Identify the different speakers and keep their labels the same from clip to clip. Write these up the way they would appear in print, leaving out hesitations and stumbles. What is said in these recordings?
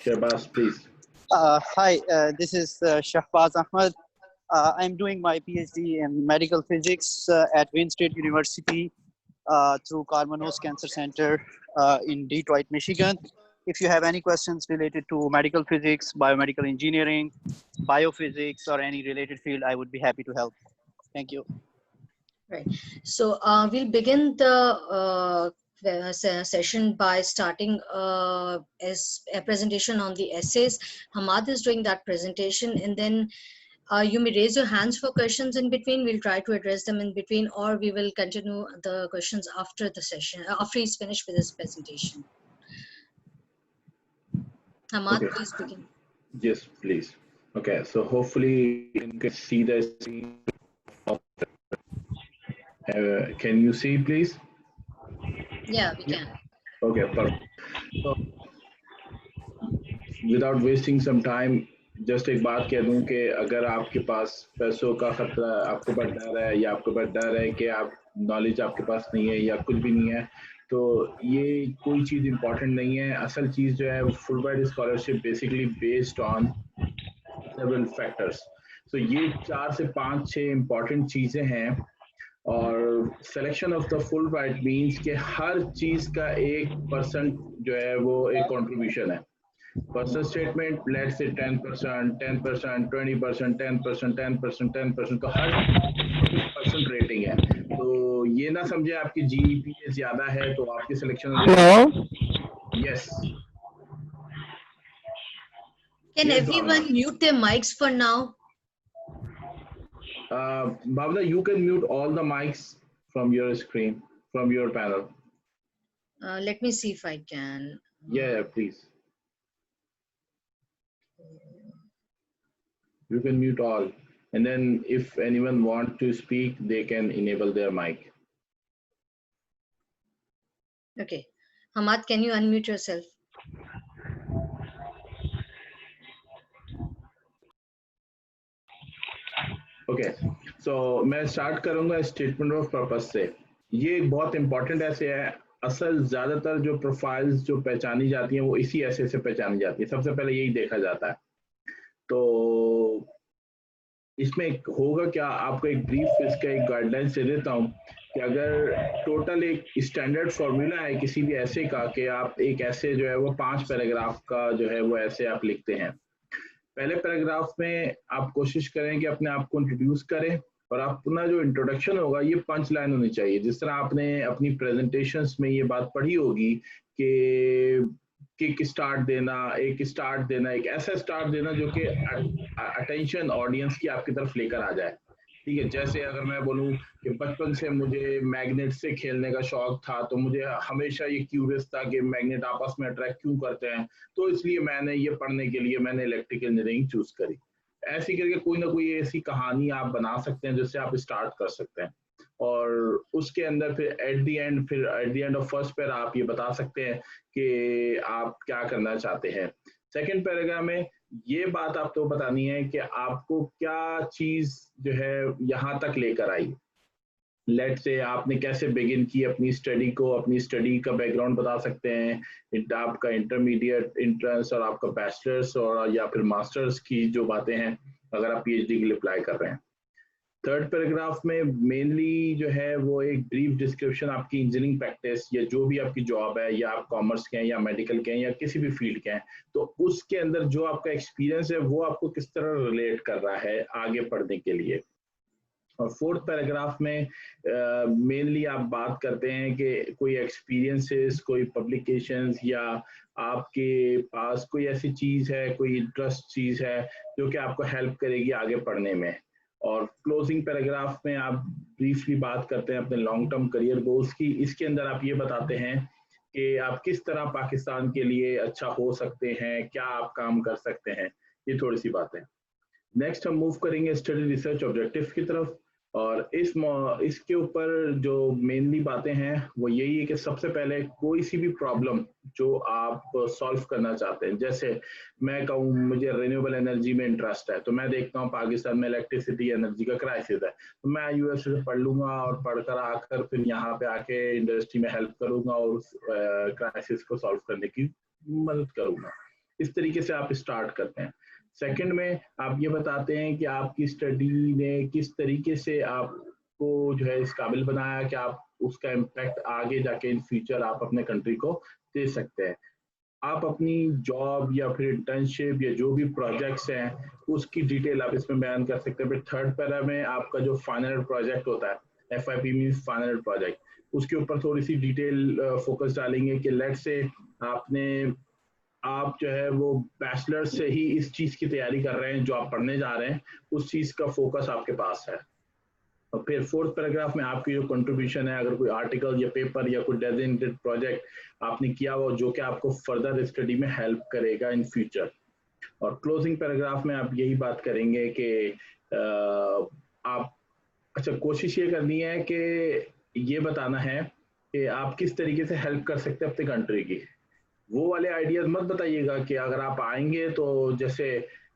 Speaker 1: Shahbaz, please.
Speaker 2: Hi, this is Shahbaz Ahmed. I'm doing my PhD in medical physics at Wayne State University through Karmanos Cancer Center in Detroit, Michigan. If you have any questions related to medical physics, biomedical engineering, biophysics, or any related field, I would be happy to help. Thank you.
Speaker 3: Right. So we'll begin the session by starting as a presentation on the essays. Hamad is doing that presentation, and then you may raise your hands for questions in between. We'll try to address them in between, or we will continue the questions after the session, after he's finished with his presentation. Hamad,
Speaker 1: Okay.
Speaker 3: please begin.
Speaker 1: Yes, please. Okay, so hopefully you can see the screen. Can you see, please?
Speaker 3: Yeah, we can.
Speaker 1: Okay, perfect. So, without wasting some time, just एक बात कह दूं कि अगर आपके पास पैसों का खतरा, आपके पास डर है या आपके पास डर है कि आप नॉलेज आपके पास नहीं है या कुछ भी नहीं है, तो ये कोई चीज़ इम्पोर्टेंट नहीं है. असल चीज़ जो है वो Fulbright scholarship basically based on several factors. So ये 4 से 5 6 इम्पोर्टेंट चीज़ें हैं. और selection of the Fulbright means कि हर चीज़ का 1% जो है वो एक कंट्रीब्यूशन है. Personal statement, let's say 10%, 10%, 20%, 10%, 10%, 10%, तो हर 40% रेटिंग है. तो ये ना समझे आपकी जीपीए ज्यादा है तो आपकी selection.
Speaker 4: Hello.
Speaker 1: Yes.
Speaker 3: Can
Speaker 1: Yes,
Speaker 3: everyone mute their mics for now?
Speaker 1: Bhavna, you can mute all the mics from your screen, from your panel.
Speaker 3: Let me see if I can.
Speaker 1: Yeah, please. You can mute all, and then if anyone wants to speak, they can enable their mic.
Speaker 3: Okay. Hamad, can you unmute yourself?
Speaker 1: Okay, so मैं start करूंगा statement of purpose से. ये एक बहुत important ऐसे है. असल ज्यादातर जो प्रोफाइल्स जो पहचानी जाती हैं वो इसी ऐसे से पहचानी जाती है. सबसे पहले यही देखा जाता है. तो इसमें होगा क्या, आपको एक ब्रीफ इसका एक गाइडलाइंस दे देता हूँ कि अगर टोटल एक स्टैंडर्ड फॉर्मूला है किसी भी ऐसे का कि आप एक ऐसे जो है वो 5 पैराग्राफ का जो है वो ऐसे आप लिखते हैं. पहले पैराग्राफ में आप कोशिश करें कि अपने आप को इंट्रोड्यूस करें और अपना जो इंट्रोडक्शन होगा ये 5 लाइन होनी चाहिए. जिस तरह आपने अपनी प्रेजेंटेशंस में ये बात पढ़ी होगी कि एक स्टार्ट देना, एक ऐसा स्टार्ट देना जो कि अटेंशन ऑडियंस की आपकी तरफ लेकर आ जाए. ठीक है, जैसे अगर मैं बोलूं कि बचपन से मुझे मैग्नेट से खेलने का शौक था, तो मुझे हमेशा ये क्यूरियस था कि मैग्नेट आपस में अट्रैक्ट क्यों करते हैं, तो इसलिए मैंने ये पढ़ने के लिए मैंने इलेक्ट्रिकल इंजीनियरिंग चूज करी. ऐसी करके कोई ना कोई ऐसी कहानी आप बना सकते हैं जिससे आप स्टार्ट कर सकते हैं. और उसके अंदर फिर eight the end of first para आप ये बता सकते हैं कि आप क्या करना चाहते हैं. सेकंड पैराग्राफ में ये बात आपको बतानी है कि आपको क्या चीज जो है यहाँ तक लेकर आई. लेट से आपने कैसे बिगिन की अपनी स्टडी को, अपनी स्टडी का बैकग्राउंड बता सकते हैं, आपका इंटरमीडिएट, इंट्रेंस और आपका बैचलर्स और या फिर मास्टर्स की जो बातें हैं अगर आप पीएचडी के लिए अप्लाई कर रहे हैं. थर्ड पैराग्राफ में मेनली जो है वो एक ब्रीफ डिस्क्रिप्शन आपकी इंजीनियरिंग प्रैक्टिस या जो भी आपकी जॉब है, या आप कॉमर्स के हैं या मेडिकल के हैं या किसी भी फील्ड के हैं, तो उसके अंदर जो आपका एक्सपीरियंस है वो आपको किस तरह रिलेट कर रहा है आगे पढ़ने के लिए. और फोर्थ पैराग्राफ में मेनली आप बात करते हैं कि कोई एक्सपीरियंसेस, कोई पब्लिकेशंस या आपके पास कोई ऐसी चीज़ है, कोई इंटरेस्ट चीज़ है जो कि आपको हेल्प करेगी आगे पढ़ने में. और क्लोजिंग पैराग्राफ में आप ब्रीफली बात करते हैं अपने लॉन्ग टर्म करियर गोल्स की. इसके अंदर आप ये बताते हैं कि आप किस तरह पाकिस्तान के लिए अच्छा हो सकते हैं, क्या आप काम कर सकते हैं. ये थोड़ी सी बातें. नेक्स्ट हम मूव करेंगे स्टडी रिसर्च ऑब्जेक्टिव की तरफ. और इसके ऊपर जो मेनली बातें हैं वो यही है कि सबसे पहले कोई सी भी प्रॉब्लम जो आप सॉल्व करना चाहते हैं, जैसे मैं कहूँ मुझे रिन्यूएबल एनर्जी में इंटरेस्ट है, तो मैं देखता हूँ पाकिस्तान में इलेक्ट्रिसिटी एनर्जी का क्राइसिस है, तो मैं यूएस से पढ़ लूंगा और पढ़कर आकर फिर यहाँ पे आके इंडस्ट्री में हेल्प करूंगा और उस क्राइसिस को सॉल्व करने की मदद करूंगा. इस तरीके से आप स्टार्ट करते हैं। सेकंड में आप ये बताते हैं कि आपकी स्टडी ने किस तरीके से आपको जो है इस काबिल बनाया कि आप उसका इम्पैक्ट आगे जाके इन फ्यूचर आप अपने कंट्री को दे सकते हैं। आप अपनी जॉब या फिर इंटर्नशिप या जो भी प्रोजेक्ट्स हैं उसकी डिटेल आप इसमें बयान कर सकते हैं। फिर थर्ड पैरा में आपका जो फाइनल प्रोजेक्ट होता है, FYP मीन्स फाइनल प्रोजेक्ट, उसके ऊपर थोड़ी सी डिटेल फोकस डालेंगे कि लेट से आप जो है वो बैचलर से ही इस चीज़ की तैयारी कर रहे हैं जो आप पढ़ने जा रहे हैं, उस चीज़ का फोकस आपके पास है। और फिर फोर्थ पैराग्राफ में आपकी जो कंट्रीब्यूशन है, अगर कोई आर्टिकल या पेपर या कोई डेजिग्नेटेड प्रोजेक्ट आपने किया हो जो कि आपको फर्दर स्टडी में हेल्प करेगा इन फ्यूचर। और क्लोजिंग पैराग्राफ में आप यही बात करेंगे कि आप कोशिश ये करनी है कि ये बताना है कि आप किस तरीके से हेल्प कर सकते हैं अपनी कंट्री की। वो वाले आइडियाज मत बताइएगा कि अगर आप आएंगे तो जैसे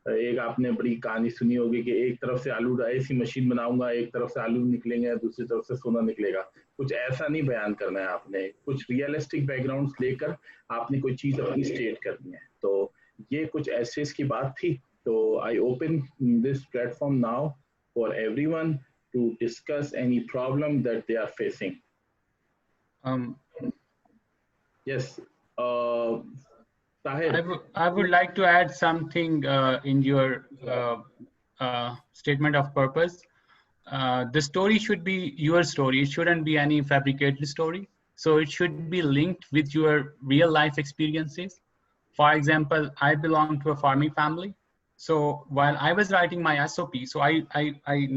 Speaker 1: एक आपने बड़ी कहानी सुनी होगी कि एक तरफ से आलू ऐसी मशीन बनाऊंगा, एक तरफ से आलू निकलेंगे, दूसरी तरफ से सोना निकलेगा। कुछ ऐसा नहीं बयान करना है आपने, कुछ रियलिस्टिक बैकग्राउंड लेकर आपने कोई चीज अपनी स्टेट करनी है। तो ये कुछ एसेस की बात थी। तो I open this platform now for everyone to discuss any problem that they are facing. Yes, Tahir.
Speaker 4: I would like to add something in your statement of purpose. The story should be your story. It shouldn't be any fabricated story. So it should be linked with your real life experiences. For example, I belong to a farming family. So while I was writing my SOP, so I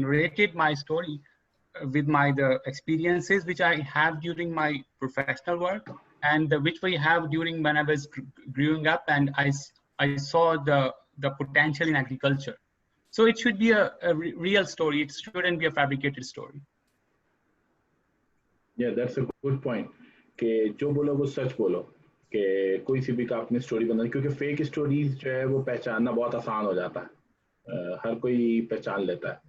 Speaker 4: narrated my story with the experiences which I have during my professional work, and which we have during when I was growing up, and I saw the potential in agriculture. So it should be a real story. It shouldn't be a fabricated story.
Speaker 1: Yeah, that's a good point. कि जो बोलो वो सच बोलो, कि कोई सी भी का अपनी स्टोरी बना, क्योंकि फेक स्टोरीज जो है वो पहचानना बहुत आसान हो जाता है, हर कोई पहचान लेता है।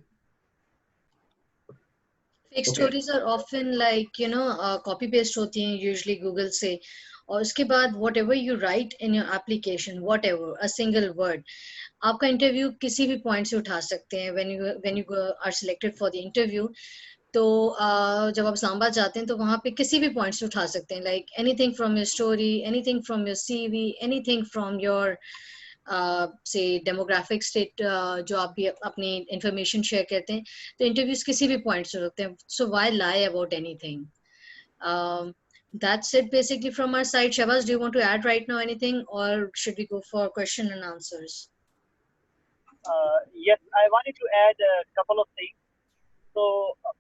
Speaker 3: Fake stories are often like copy paste होती हैं usually Google से, और उसके बाद whatever you write in your application, whatever a single word, आपका इंटरव्यू किसी भी पॉइंट से उठा सकते हैं when you are selected for the interview। तो जब आप इस्लामाबाद जाते हैं तो वहाँ पे किसी भी पॉइंट से उठा सकते हैं, like anything from your story, anything from your CV, anything from your से डेमोग्राफिक स्टेट जो आप भी अपनी इंफॉर्मेशन शेयर करते हैं, तो इंटरव्यूज किसी भी पॉइंट से होते हैं। So why lie about anything? That's it basically from our side. Shahbaz, do you want to add right now anything, or should we go for question and answers?
Speaker 2: Yes, I wanted to add a couple of things. So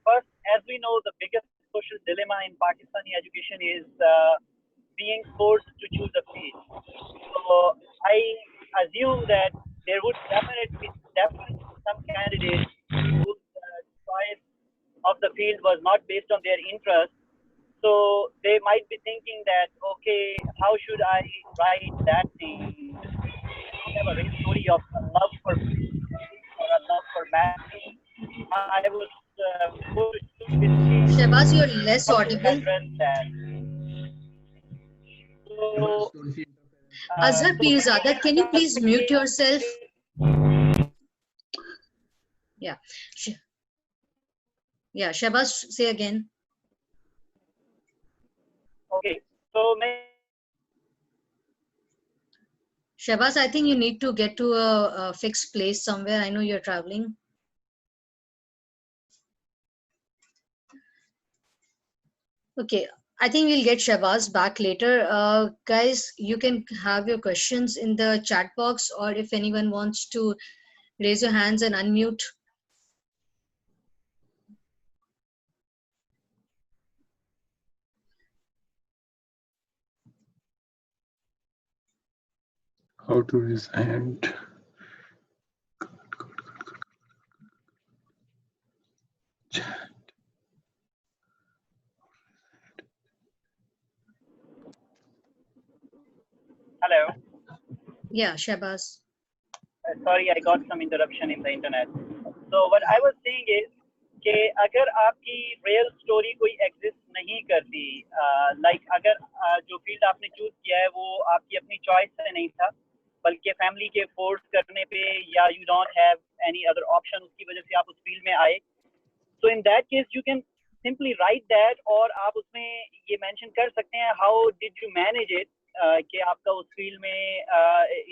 Speaker 2: first, as we know, the biggest social dilemma in Pakistani education is being forced to choose a field. So I assume that there would definitely some candidates whose choice of the field was not based on their interest. So they might be thinking that, okay, how should I write that thing? I have a real story of a love for or a love for math. I was
Speaker 3: Shahbaz, you're less audible.
Speaker 2: So,
Speaker 3: Azhar Pirzada, can you please mute yourself? Yeah. Yeah, Shahbaz, say again.
Speaker 2: Okay, so
Speaker 3: Shahbaz, I think you need to get to a fixed place somewhere. I know you're traveling. Okay, I think we'll get Shahbaz back later. Guys, you can have your questions in the chat box, or if anyone wants to raise your hands and unmute.
Speaker 5: How to raise hand?
Speaker 2: hello.
Speaker 3: Yeah, Shahbaz.
Speaker 2: Sorry, I got some interruption in the internet. So what I was saying is कि अगर आपकी real story कोई exist नहीं करती, like अगर जो field आपने choose किया है वो आपकी अपनी choice से नहीं था,
Speaker 6: बल्कि फैमिली के फोर्स करने पे या you don't have any other option, उसकी वजह से आप उस फील्ड में आए, so in that case you can simply write that, और आप उसमें ये मेंशन कर सकते हैं how did you manage it, कि आपका उस फील्ड में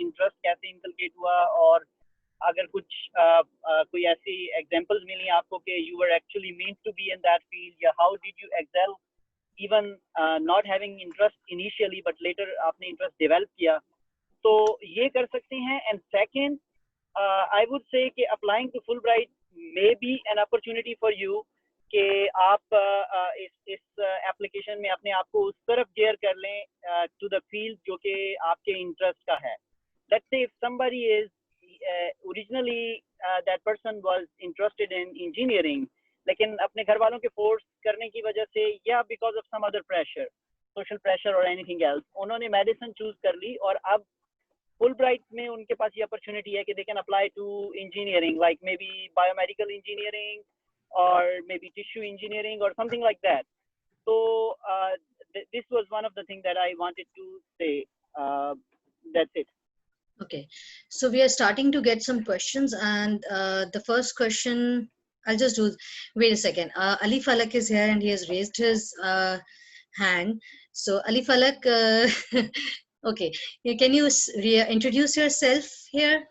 Speaker 6: इंटरेस्ट कैसे इनकलकेट हुआ, और अगर कुछ कोई ऐसी एग्जांपल्स मिली आपको कि you were actually meant to be in that field, या how did you excel even not having interest initially but later आपने इंटरेस्ट डेवलप किया, तो ये कर सकते हैं. And second, I would say कि applying to Fulbright may be an opportunity for you कि आप इस एप्लीकेशन में अपने आप को उस तरफ गेयर कर लें टू द फील्ड जो कि आपके इंटरेस्ट का है. Let's say if somebody is originally that person was interested in engineering, लेकिन अपने घर वालों के फोर्स करने की वजह से या because of some other pressure, social pressure और एनीथिंग एल्स, उन्होंने मेडिसिन चूज कर ली, और अब Fulbright में उनके पास ये अपॉर्चुनिटी है कि they can apply to engineering, like maybe biomedical engineering or maybe tissue engineering or something like that. So this was one of the things that I wanted to say. That's it.
Speaker 3: Okay, so we are starting to get some questions, and the first question I'll just do. Wait a second. Ali Falak is here and he has raised his hand. So Ali Falak, okay, can you introduce yourself here?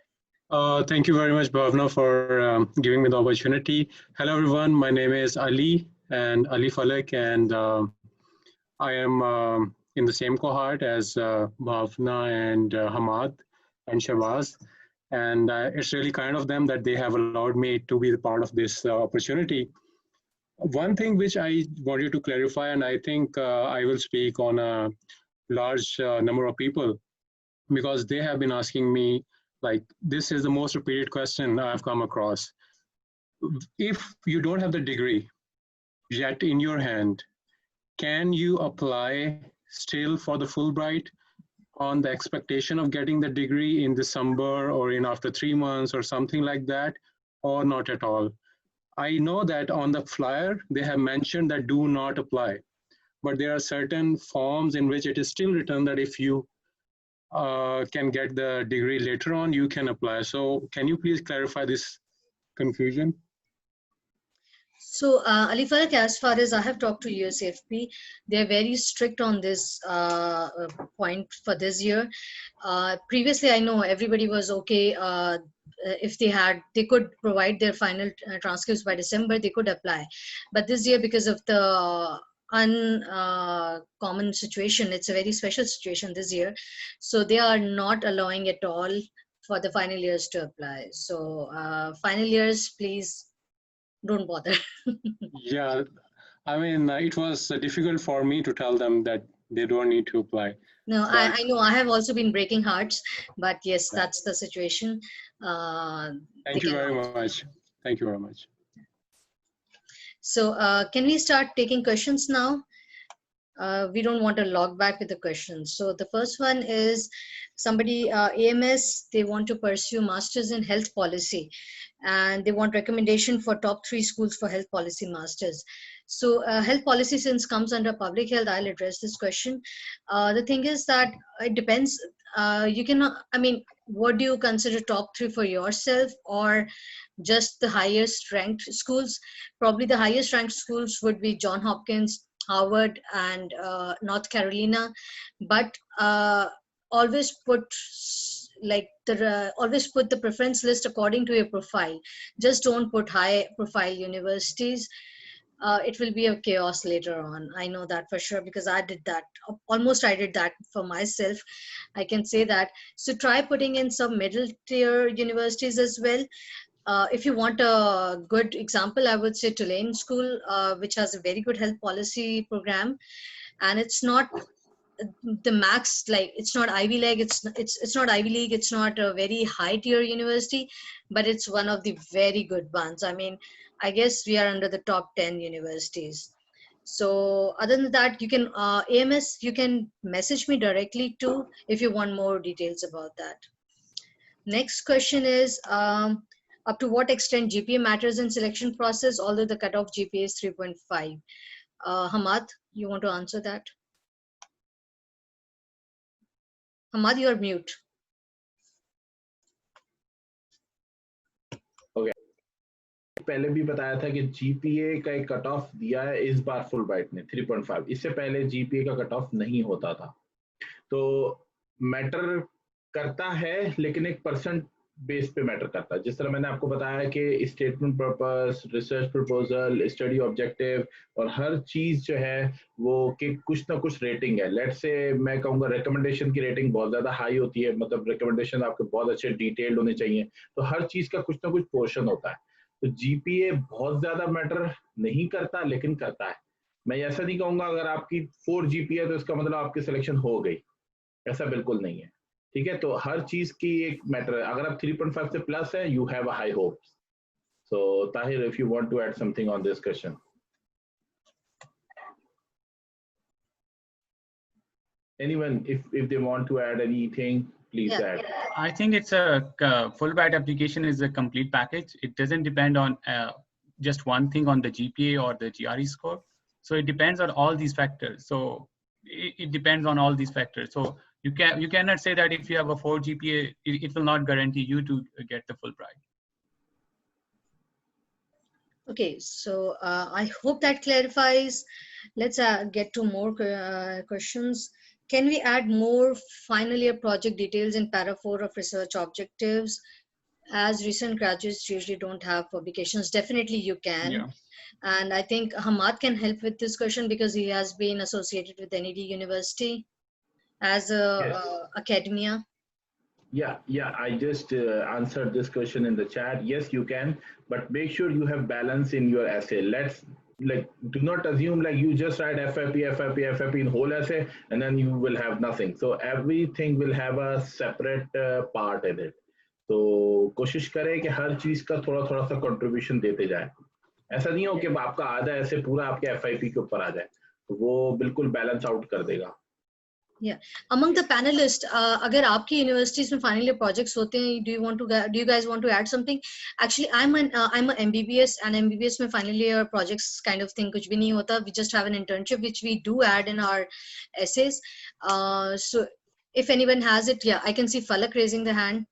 Speaker 5: Thank you very much, Bhavna, for giving me the opportunity. Hello, everyone. My name is Ali and Ali Falak, and I am in the same cohort as Bhavna and Hamad and Shabazz. And it's really kind of them that they have allowed me to be the part of this opportunity. One thing which I want you to clarify, and I think I will speak on a large number of people, because they have been asking me, like, this is the most repeated question I've come across. If you don't have the degree yet in your hand, can you apply still for the Fulbright on the expectation of getting the degree in December or in after 3 months or something like that, or not at all? I know that on the flyer, they have mentioned that do not apply, but there are certain forms in which it is still written that if you can get the degree later on, you can apply. So can you please clarify this confusion?
Speaker 3: So Ali Falak, as far as I have talked to USFP, they're very strict on this point for this year. Previously, I know everybody was okay. If they could provide their final transcripts by December, they could apply. But this year, because of the uncommon situation, it's a very special situation this year. So they are not allowing at all for the final years to apply. So final years, please don't bother.
Speaker 5: Yeah, I mean, it was difficult for me to tell them that they don't need to apply.
Speaker 3: No, I know. I have also been breaking hearts, but yes, that's the situation.
Speaker 5: Thank you very much. Thank you very much.
Speaker 3: So can we start taking questions now? We don't want to log back with the questions. So the first one is somebody, AMS, they want to pursue Masters in Health Policy, and they want recommendation for top 3 schools for health policy masters. So health policy, since comes under public health, I'll address this question. The thing is that it depends. You cannot, I mean, what do you consider top 3 for yourself, or just the highest ranked schools? Probably the highest ranked schools would be Johns Hopkins, Harvard, and North Carolina. But always put always put the preference list according to your profile. Just don't put high profile universities. It will be a chaos later on. I know that for sure, because I did that. Almost I did that for myself. I can say that. So try putting in some middle tier universities as well. If you want a good example, I would say Tulane School, which has a very good health policy program, and it's not the max, like it's not Ivy League, it's not Ivy League, it's not a very high tier university, but it's one of the very good ones. I mean, I guess we are under the top 10 universities. So other than that, you can AMS, you can message me directly too if you want more details about that. Next question is, up to what extent GPA matters in selection process, although the cutoff GPA is 3.5? Hamad, you want to answer that? Hamad, you're mute.
Speaker 1: पहले भी बताया था कि GPA का एक cut off दिया है इस बार फुल ब्राइट ने 3.5, इससे पहले जीपीए का कट ऑफ नहीं होता था। तो मैटर करता है, लेकिन एक परसेंट बेस पे मैटर करता है। जिस तरह मैंने आपको बताया कि statement purpose, research proposal, study objective और हर चीज जो है वो कि कुछ ना कुछ रेटिंग है। लेट से मैं कहूँगा रिकमेंडेशन की रेटिंग बहुत ज्यादा हाई होती है, मतलब रिकमेंडेशन आपके बहुत अच्छे डिटेल्ड होने चाहिए, तो हर चीज का कुछ ना कुछ पोर्शन होता है। तो जीपीए बहुत ज्यादा मैटर नहीं करता, लेकिन करता है। मैं ऐसा नहीं कहूंगा अगर आपकी 4 जीपीए तो इसका मतलब आपकी सिलेक्शन हो गई, ऐसा बिल्कुल नहीं है। ठीक है, तो हर चीज की एक मैटर है। अगर आप 3.5 से प्लस है, you have a high hopes. So Tahir, if you want to add something on this question. Anyone, if they want to add anything, please add.
Speaker 4: I think it's a Fulbright application is a complete package. It doesn't depend on just one thing on the GPA or the GRE score. So it depends on all these factors. So it depends on all these factors. So you cannot say that if you have a 4 GPA, it will not guarantee you to get the Fulbright.
Speaker 3: Okay, so I hope that clarifies. Let's get to more questions. Can we add more final year project details in para 4 of research objectives? As recent graduates usually don't have publications. Definitely you can.
Speaker 4: Yeah.
Speaker 3: And I think Hamad can help with this question because he has been associated with NED University as a academia.
Speaker 1: Yeah, I just answered this question in the chat. Yes, you can, but make sure you have balance in your essay. Do not assume like you just write FIP in whole essay and then you will have nothing. So everything will have a separate part in it. तो कोशिश करें कि हर चीज का थोड़ा थोड़ा सा contribution देते जाए। ऐसा नहीं हो कि आपका आधा ऐसे पूरा आपके FIP के ऊपर आ जाए, तो वो बिल्कुल बैलेंस आउट कर देगा।
Speaker 3: Yeah, among the panelists, अगर आपकी universities में final year projects होते हैं, do you guys want to add something? Actually, I'm a MBBS, and MBBS में final year projects kind of thing कुछ भी नहीं होता. We just have an internship which we do add in our essays. So if anyone has it, yeah, I can see Falak raising the hand.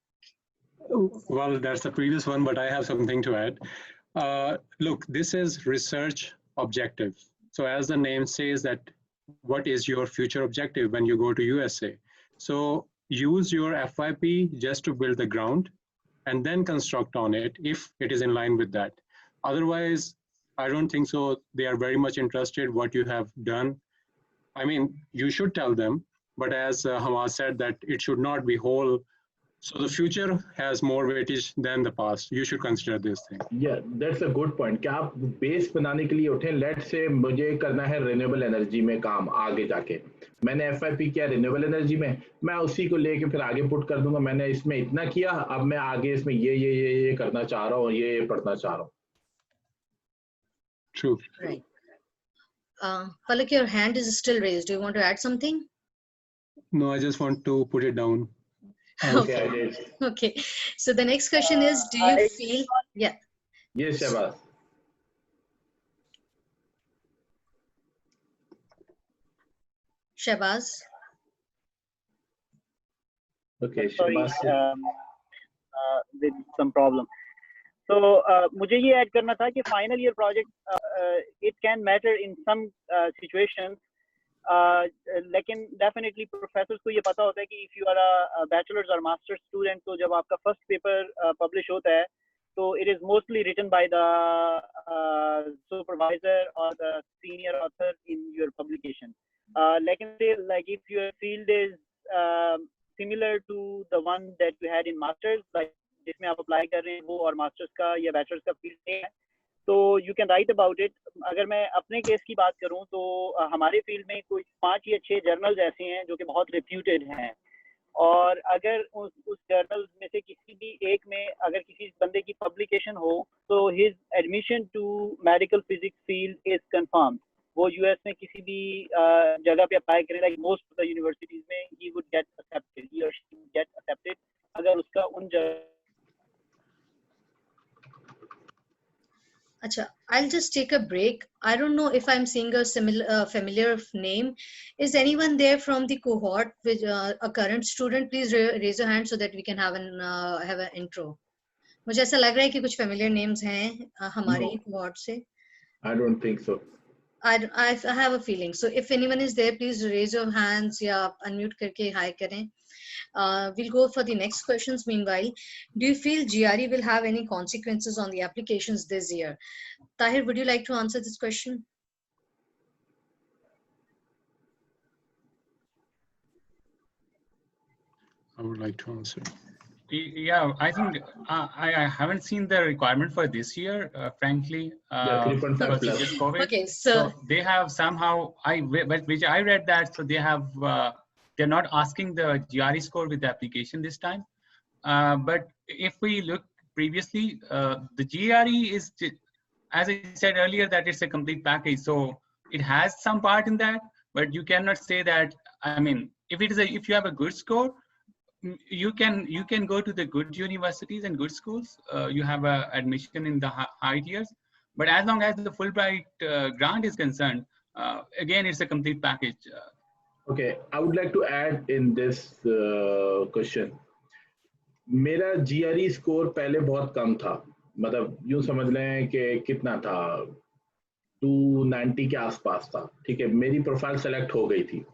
Speaker 5: Well, that's the previous one, but I have something to add. Look, this is research objective. So as the name says that what is your future objective when you go to USA? So use your FYP just to build the ground and then construct on it if it is in line with that. Otherwise, I don't think so. They are very much interested what you have done. I mean, you should tell them, but as Hamad said, that it should not be whole. So the future has more weightage than the past. You should consider this thing.
Speaker 1: Yeah, that's a good point. कि आप base बनाने के लिए उठें, late से मुझे करना है रिन्यूएबल एनर्जी में काम आगे जाके, मैंने FYP किया रिन्यूएबल एनर्जी में, मैं उसी को लेके फिर आगे पुट कर दूंगा, मैंने इसमें इतना किया, अब मैं आगे इसमें ये करना चाह रहा हूँ, ये पढ़ना चाह रहा हूँ.
Speaker 5: True.
Speaker 3: Right. Palak, your hand is still raised. Do you want to add something?
Speaker 5: No, I just want to put it down.
Speaker 1: Okay, I did.
Speaker 3: Okay. So the next question is, do you feel? Yeah.
Speaker 1: Yes, Shahbaz.
Speaker 3: Shahbaz.
Speaker 1: Okay,
Speaker 6: Sorry,
Speaker 1: Shahbaz.
Speaker 6: with some problem. So मुझे ये add करना था कि final year project it can matter in some situations. लेकिन definitely professors को ये पता होता है कि if you are a bachelor's or master's student, तो जब आपका first paper publish होता है, तो it is mostly written by the supervisor or the senior author in your publication. लेकिन like if your field is similar to the one that you had in masters, like जिसमें आप apply कर रहे हैं वो और मास्टर्स का या बैचलर्स का फील्ड है, तो you can write about it. अगर मैं अपने केस की बात करूं तो हमारे फील्ड में कोई 5 या 6 जर्नल्स ऐसे हैं जो कि बहुत रिप्यूटेड हैं, और अगर उस जर्नल्स में से किसी भी एक में अगर किसी बंदे की पब्लिकेशन हो तो his admission to medical physics field is confirm. वो यूएस में किसी भी जगह पे अप्लाई करें, like most of the universities में he would get accepted, he और शी वुड गेट एक्सेप्टेड अगर उसका उन जगह.
Speaker 3: Acha, I'll just take a break. I don't know if I'm seeing a similar familiar name. Is anyone there from the cohort with a current student? Please raise your hand so that we can have an intro. मुझे ऐसा लग रहा है कि कुछ familiar names हैं हमारे
Speaker 1: No.
Speaker 3: cohort से.
Speaker 1: I don't think so.
Speaker 3: I have a feeling. So if anyone is there, please raise your hands या unmute करके hi करें. We'll go for the next questions. Meanwhile, do you feel GRE will have any consequences on the applications this year? Tahir, would you like to answer this question?
Speaker 5: I would like to answer.
Speaker 4: Yeah, I think I haven't seen the requirement for this year, frankly.
Speaker 1: Yeah, 3.5
Speaker 4: because
Speaker 1: plus.
Speaker 4: of COVID.
Speaker 3: Okay, so
Speaker 4: they have somehow which I read that, so they have they're not asking the GRE score with the application this time. But if we look previously, the GRE is, as I said earlier, that it's a complete package. So it has some part in that, but you cannot say that. I mean, if you have a good score, you can go to the good universities and good schools. You have a admission in the high tiers, but as long as the Fulbright grant is concerned, again it's a complete package.
Speaker 1: Okay, I would like to add in this question. मेरा GRE score पहले बहुत कम था, मतलब यूं समझ लें कि कितना था, 290 के आसपास था, ठीक है. मेरी प्रोफाइल सेलेक्ट हो गई थी,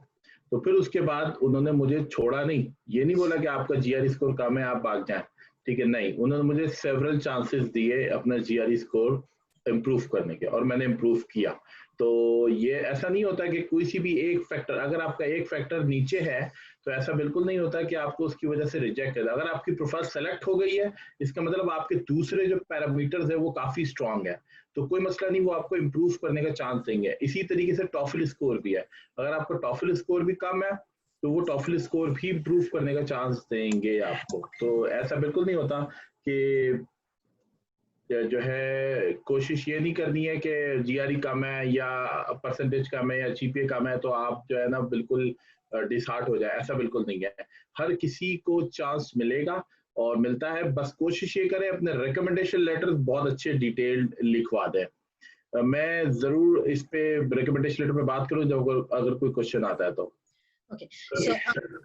Speaker 1: तो फिर उसके बाद उन्होंने मुझे छोड़ा नहीं. ये नहीं बोला कि आपका GRE स्कोर कम है आप भाग जाएं, ठीक है, नहीं. उन्होंने मुझे सेवरल चांसेस दिए अपना GRE स्कोर इम्प्रूव करने के, और मैंने इम्प्रूव किया. तो ये ऐसा नहीं होता कि कोई सी भी एक फैक्टर, अगर आपका एक फैक्टर नीचे है तो ऐसा बिल्कुल नहीं होता कि आपको उसकी वजह से रिजेक्ट कर. अगर आपकी प्रोफाइल सेलेक्ट हो गई है, इसका मतलब आपके दूसरे जो पैरामीटर्स है वो काफी स्ट्रांग है, तो कोई मसला नहीं, वो आपको इम्प्रूव करने का चांस देंगे. इसी तरीके से टॉफल स्कोर भी है. अगर आपका टॉफल स्कोर भी कम है तो वो टॉफल स्कोर भी इम्प्रूव करने का चांस देंगे आपको. तो ऐसा बिल्कुल नहीं होता कि जो है कोशिश ये नहीं करनी है कि GRE कम है या परसेंटेज कम है या GPA कम है तो आप जो है ना बिल्कुल डिसहार्ट हो जाए, ऐसा बिल्कुल नहीं है. हर किसी को चांस मिलेगा और मिलता है, बस कोशिश ये करें अपने रिकमेंडेशन लेटर्स बहुत अच्छे डिटेल्ड लिखवा दें. मैं जरूर इस पे रिकमेंडेशन लेटर पे बात करूं जब अगर कोई क्वेश्चन आता है तो.
Speaker 3: okay, so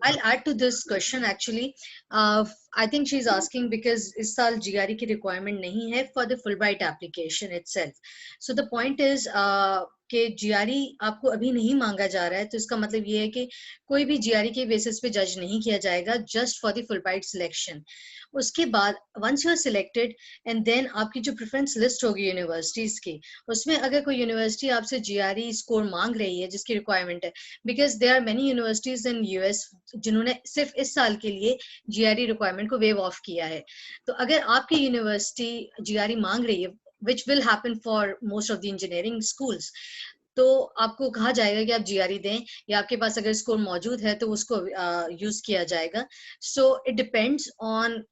Speaker 3: I'll add to this question actually. I think she's asking because इस साल GRE की requirement नहीं है for the Fulbright application itself. So the point is कि GRE आपको अभी नहीं मांगा जा रहा है, तो इसका मतलब ये है कि कोई भी GRE के बेसिस पे जज नहीं किया जाएगा, just for the Fulbright selection. उसके बाद once you are selected and then आपकी जो preference list होगी यूनिवर्सिटीज की, उसमें अगर कोई यूनिवर्सिटी आपसे GRE स्कोर मांग रही है जिसकी रिक्वायरमेंट है, because there are many universities in US जिन्होंने सिर्फ इस साल के लिए GRE रिक्वायरमेंट को वेव ऑफ किया है. तो अगर आपकी यूनिवर्सिटी GRE मांग रही है, which will happen for most of the engineering schools, तो आपको कहा जाएगा कि आप GRE दें, या आपके पास अगर स्कोर मौजूद है तो उसको यूज किया जाएगा. So it depends on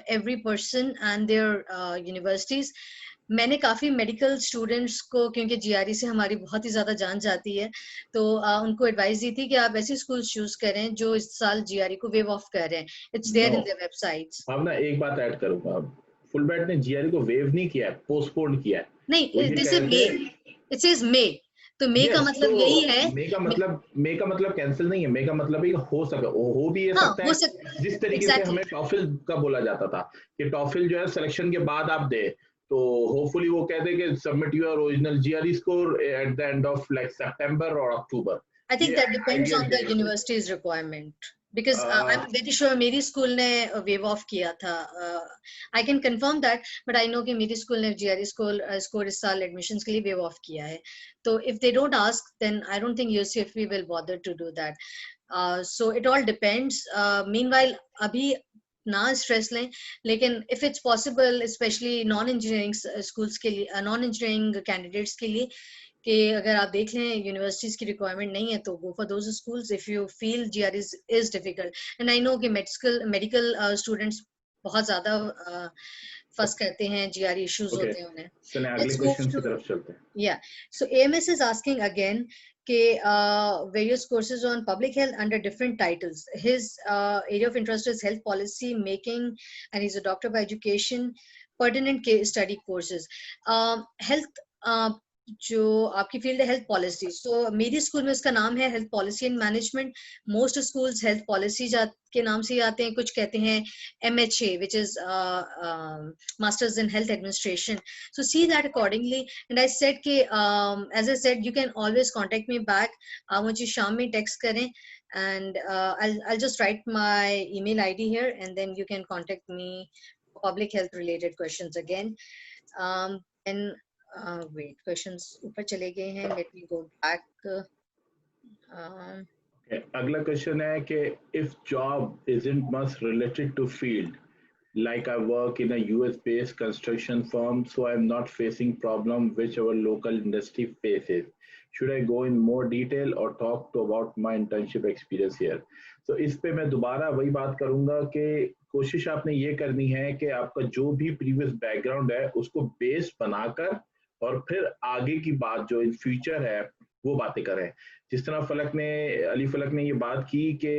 Speaker 3: every person and their universities. मैंने काफी मेडिकल स्टूडेंट्स को, क्योंकि GRE से हमारी बहुत ही ज्यादा जान जाती है, तो उनको एडवाइस दी थी कि आप ऐसे स्कूल चूज करें जो इस साल GRE को वेव ऑफ कर रहे हैं. It's there in their websites.
Speaker 1: अब ना एक बात ऐड करूंगा, फुलब्राइट ने GRE को वेव नहीं किया है, पोस्टपोन किया है.
Speaker 3: नहीं, this is May, it says May, तो मे का मतलब यही है.
Speaker 1: मे का मतलब कैंसिल नहीं है, मे का मतलब है हो सके, हो भी ये सकता है. जिस तरीके से हमें टॉफिल का बोला जाता था कि टॉफिल जो है सिलेक्शन के बाद आप दे, तो होपफुली वो कहते हैं कि submit your original GRE score at the end of like सितंबर और अक्टूबर.
Speaker 3: I think that depends on the university's requirement. Because I'm very sure मेरी स्कूल ने वेव ऑफ किया था. I can confirm that, but I know कि मेरी school ने GRE स्कोर इस साल एडमिशंस के लिए वेव ऑफ किया है. तो if they don't ask, then I don't think UCFP will bother to do that. So it all depends. Meanwhile, अभी ना स्ट्रेस लें, लेकिन if it's possible, especially non-engineering schools के लिए, non-engineering candidates के लिए, कि अगर आप देख लें यूनिवर्सिटीज की रिक्वायरमेंट नहीं है तो go for those schools if you feel GRE is difficult. And I know कि मेडिकल स्टूडेंट्स बहुत ज्यादा फंस करते हैं, GRE इश्यूज होते हैं उन्हें.
Speaker 1: अगले क्वेश्चन की तरफ चलते हैं.
Speaker 3: Yeah, so AMS is asking again कि various courses on public health under different titles. His area of interest is health policy making and he's a doctor by education. Pertinent case study courses. Health जो आपकी field है health policy, सो मेरी school में उसका नाम है health policy and management. Most schools health policy के नाम से ही आते हैं, कुछ कहते हैं MHA which is Masters in Health Administration. So see that accordingly. And I said कि as I said you can always contact me back. आप मुझे शाम में text करें and I'll just write my email ID here and then you can contact me for public health related questions again. And wait, questions ऊपर चले गए हैं. Let me go back.
Speaker 1: Okay. अगला क्वेश्चन है कि if job isn't much related to field, like I work in a US based construction firm, so I'm not facing problem which our local industry faces. Should I go in more detail or talk to about my internship experience here? So इस पे मैं दोबारा वही बात करूंगा कि कोशिश आपने ये करनी है कि आपका जो भी प्रीवियस बैकग्राउंड है उसको बेस बनाकर और फिर आगे की बात जो इन फ्यूचर है वो बातें करें. जिस तरह अली फलक ने ये बात की कि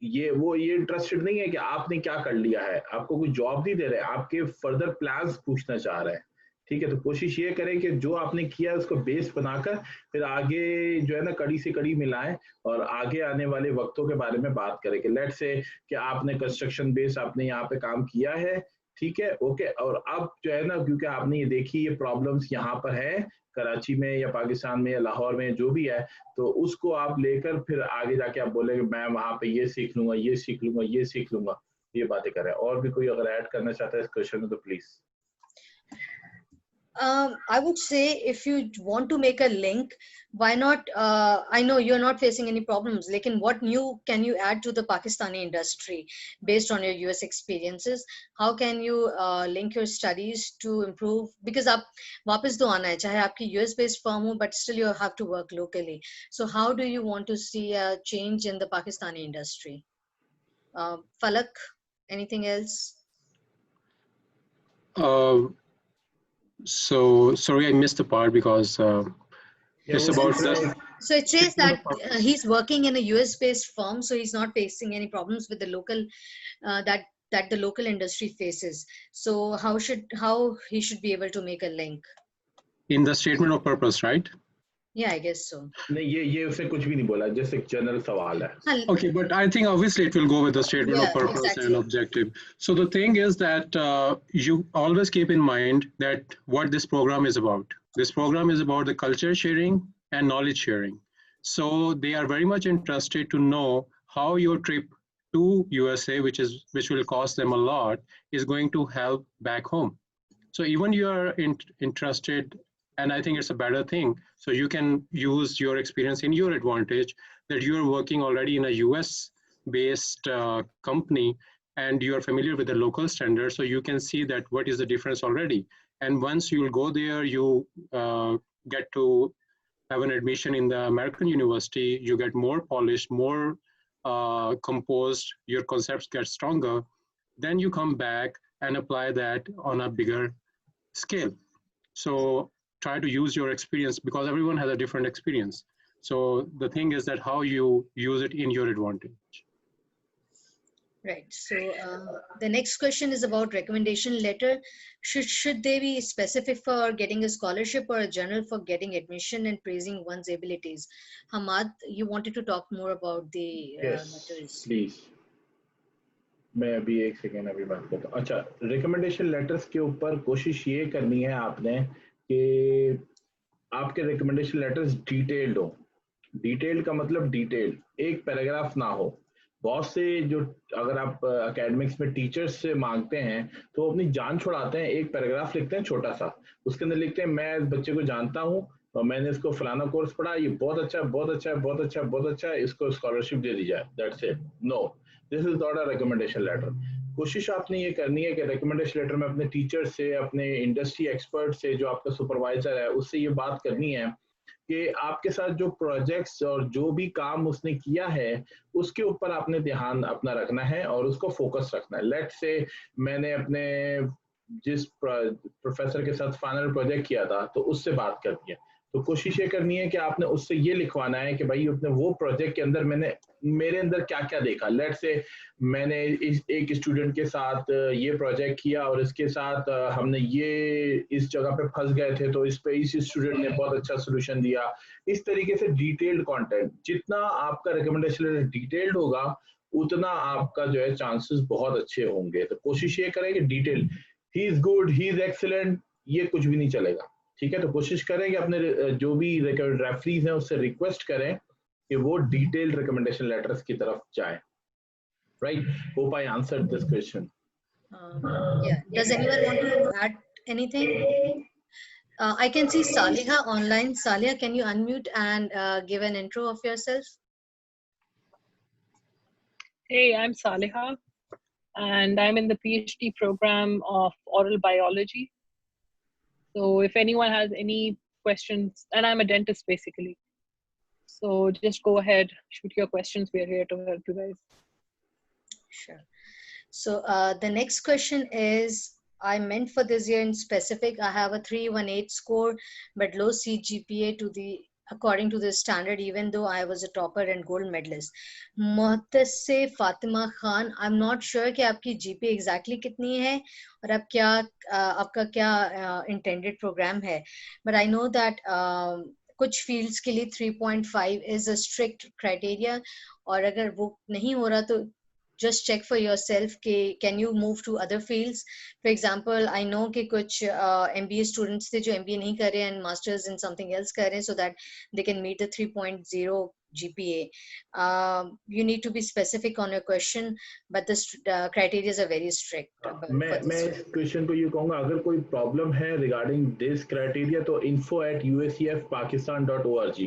Speaker 1: ये इंटरेस्टेड नहीं है कि आपने क्या कर लिया है, आपको कोई जॉब नहीं दे रहे, आपके फर्दर प्लान्स पूछना चाह रहे हैं. ठीक है, तो कोशिश ये करें कि जो आपने किया उसको बेस बनाकर फिर आगे जो है ना कड़ी से कड़ी मिलाएं और आगे आने वाले वक्तों के बारे में बात करें कि लेट्स से कि आपने कंस्ट्रक्शन बेस आपने यहाँ पे काम किया है. ठीक है, ओके. और अब जो है ना क्योंकि आपने ये देखी ये प्रॉब्लम्स यहाँ पर है कराची में या पाकिस्तान में या लाहौर में जो भी है, तो उसको आप लेकर फिर आगे जाके आप बोलेंगे मैं वहां पे ये सीख लूंगा ये सीख लूंगा ये सीख लूंगा, ये बातें करें. और भी कोई अगर ऐड करना चाहता है इस क्वेश्चन में तो please.
Speaker 3: I would say if you want to make a link, why not? I know you're not facing any problems. Lekin what new can you add to the Pakistani industry based on your US experiences? How can you link your studies to improve? Because आप वापस तो आना है, चाहे आपकी US based firm हो, but still you have to work locally. So how do you want to see a change in the Pakistani industry? Falak, anything else?
Speaker 5: So sorry, I missed the part because it's about the.
Speaker 3: So it says that he's working in a US-based firm, so he's not facing any problems with the local that the local industry faces. So how he should be able to make a link?
Speaker 5: In the statement of purpose, right?
Speaker 3: Yeah, I guess so.
Speaker 1: नहीं ये उसने कुछ भी नहीं बोला, just एक general सवाल है.
Speaker 5: Okay, but I think obviously it will go with the statement of purpose exactly. And objective. So the thing is that you always keep in mind that what this program is about. This program is about the culture sharing and knowledge sharing. So they are very much interested to know how your trip to USA, which will cost them a lot, is going to help back home. So even you are interested, and I think it's a better thing. So you can use your experience in your advantage that you are working already in a US-based company and you are familiar with the local standards. So you can see that what is the difference already. And once you will go there, you get to have an admission in the American university, you get more polished, more composed, your concepts get stronger. Then you come back and apply that on a bigger scale. So try to use your experience because everyone has a different experience. So the thing is that how you use it in your advantage.
Speaker 3: Right. So the next question is about recommendation letter. Should they be specific for getting a scholarship or a general for getting admission and praising one's abilities? Hamad, you wanted to talk more about the letters.
Speaker 1: Please. मैं अभी एक second अभी बात करता हूँ. अच्छा, recommendation letters के ऊपर कोशिश ये करनी है आपने कि आपके रिकमेंडेशन लेटर्स डिटेल्ड हो. डिटेल्ड का मतलब डिटेल्ड, एक पैराग्राफ ना हो. बहुत से जो अगर आप एकेडमिक्स में टीचर्स से मांगते हैं तो वो अपनी जान छुड़ाते हैं, एक पैराग्राफ लिखते हैं छोटा सा, उसके अंदर लिखते हैं मैं इस बच्चे को जानता हूँ और मैंने इसको फलाना कोर्स पढ़ा, ये बहुत अच्छा बहुत अच्छा बहुत अच्छा बहुत अच्छा, इसको स्कॉलरशिप दे दी जाए. That's it. No, this is not a recommendation letter. कोशिश आपने ये करनी है कि रिकमेंडेशन लेटर में अपने टीचर से, अपने इंडस्ट्री एक्सपर्ट से, जो आपका सुपरवाइजर है उससे ये बात करनी है कि आपके साथ जो प्रोजेक्ट्स और जो भी काम उसने किया है उसके ऊपर आपने ध्यान अपना रखना है और उसको फोकस रखना है. लेट्स से मैंने अपने जिस प्रोफेसर के साथ फाइनल प्रोजेक्ट किया था तो उससे बात करनी है. तो कोशिश ये करनी है कि आपने उससे ये लिखवाना है कि भाई अपने वो प्रोजेक्ट के अंदर मेरे अंदर क्या क्या देखा। लेट से मैंने एक स्टूडेंट के साथ ये प्रोजेक्ट किया और इसके साथ हमने ये इस जगह पे फंस गए थे, तो इस पे इस स्टूडेंट ने बहुत अच्छा सोल्यूशन दिया। इस तरीके से डिटेल्ड कंटेंट, जितना आपका रिकमेंडेशन लेटर डिटेल्ड होगा उतना आपका जो है चांसेस बहुत अच्छे होंगे। तो कोशिश ये करें कि detail, he is good, he is excellent, ये कुछ भी नहीं चलेगा। ठीक है, तो कोशिश करें कि अपने जो भी रेफरीज हैं उससे रिक्वेस्ट करें कि वो डिटेल्ड रिकमेंडेशन लेटर्स की तरफ जाए। Right, hope I answered this question.
Speaker 3: Yeah. Does anyone want to add anything? I can see Saliha online. Saliha, can you unmute and give an intro of yourself?
Speaker 7: Hey, I'm Saliha, and I'm in the PhD program of oral biology. So if anyone has any questions, and I'm a dentist basically. So just go ahead, shoot your questions. We're here to help you guys.
Speaker 3: Sure. So the next question is, I meant for this year in specific, I have a 318 score, but low CGPA according to the standard, even though I was a topper and gold medalist. Muhtasib Fatima Khan, I'm not sure कि आपकी GPA exactly कितनी है और आपका क्या intended program है, but I know that कुछ fields के लिए 3.5 is a strict criteria, और अगर वो नहीं हो रहा तो just check for yourself कि can you move to other fields. For example, I know कि कुछ MBA students थे जो MBA नहीं कर रहे and masters in something else कर रहे हैं, so that they can meet the 3.0 GPA. You need to be specific on your question, but the criteria are very strict.
Speaker 1: मैं इस क्वेश्चन को ये कहूँगा, अगर कोई प्रॉब्लम है रिगार्डिंग दिस क्राइटेरिया तो info@uscfpakistan.org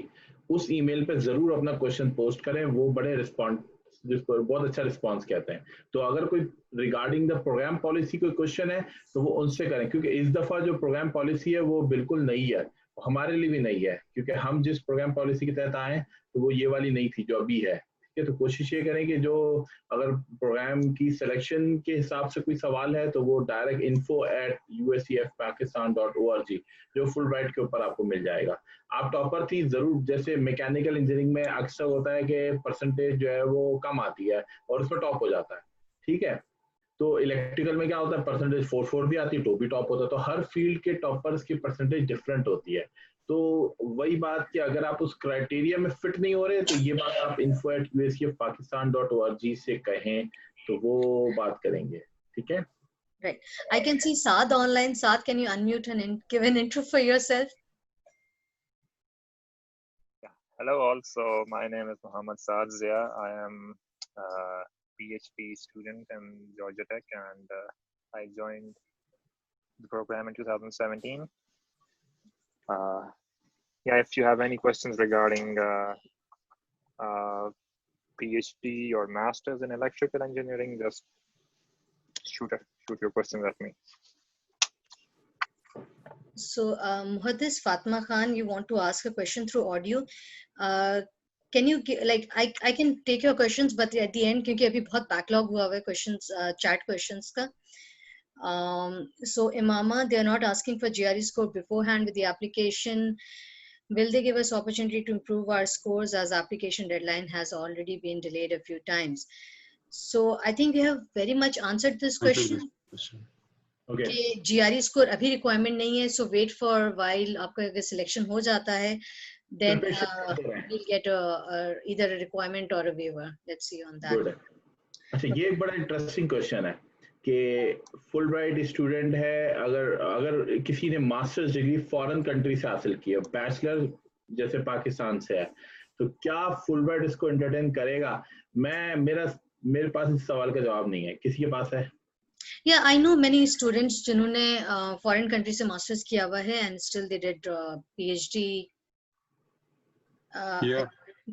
Speaker 1: उस ईमेल पे जरूर अपना क्वेश्चन पोस्ट करें। वो बड़े रिस्पॉन्ड, जिसको बहुत अच्छा रिस्पांस कहते हैं। तो अगर कोई रिगार्डिंग द प्रोग्राम पॉलिसी कोई क्वेश्चन है तो वो उनसे करें, क्योंकि इस दफा जो प्रोग्राम पॉलिसी है वो बिल्कुल नई है, हमारे लिए भी नई है, क्योंकि हम जिस प्रोग्राम पॉलिसी के तहत आए तो वो ये वाली नहीं थी जो अभी है। ठीक है, तो कोशिश ये करें कि जो अगर प्रोग्राम की सिलेक्शन के हिसाब से कोई सवाल है तो वो डायरेक्ट info@uscfpakistan.org जो फुल राइट के ऊपर आपको मिल जाएगा। आप टॉपर थी जरूर, जैसे मैकेनिकल इंजीनियरिंग में अक्सर होता है कि परसेंटेज जो है वो कम आती है और उसमें टॉप हो जाता है। ठीक है, तो इलेक्ट्रिकल में क्या होता है, परसेंटेज 4 भी आती है तो भी टॉप होता है। तो हर फील्ड के टॉपर्स की परसेंटेज डिफरेंट होती है। तो वही बात कि अगर आप उस क्राइटेरिया में फिट नहीं हो रहे तो ये बात आप info@uscfpakistan.org से कहें तो वो बात करेंगे। ठीक है,
Speaker 3: right. I can see Saad online. Saad, can you unmute and give an intro for yourself?
Speaker 8: Hello all, so my name is Muhammad Saad Zia. I am a PhD student in Georgia Tech, and I joined the program in 2017. Yeah, if you have any questions regarding PhD or Masters in Electrical Engineering, just shoot your questions at me.
Speaker 3: So, Muhaddis Fatma Khan, you want to ask a question through audio. Can you like I can take your questions, but at the end, क्योंकि अभी बहुत backlog हुआ है questions, chat questions का. So Imama, they are not asking for GRE score beforehand with the application. Will they give us opportunity to improve our scores as application deadline has already been delayed a few times? So I think we have very much answered this question.
Speaker 1: okay.
Speaker 3: कि GRE score अभी requirement नहीं है, so wait for while आपका अगर selection हो जाता है, then we'll get either a requirement or a waiver. Let's see on that.
Speaker 1: Good. अच्छा, ये एक बड़ा इंटरेस्टिंग क्वेश्चन है कि फुल ब्राइट स्टूडेंट है, अगर किसी ने मास्टर्स डिग्री फॉरेन कंट्री से हासिल की है, बैचलर जैसे पाकिस्तान से है, तो क्या फुल ब्राइट इसको एंटरटेन करेगा? मेरे पास इस सवाल का जवाब नहीं है, किसी के पास है?
Speaker 3: Yeah, I know many students जिन्होंने foreign country से masters किया हुआ है and still they did PhD.
Speaker 5: Yeah.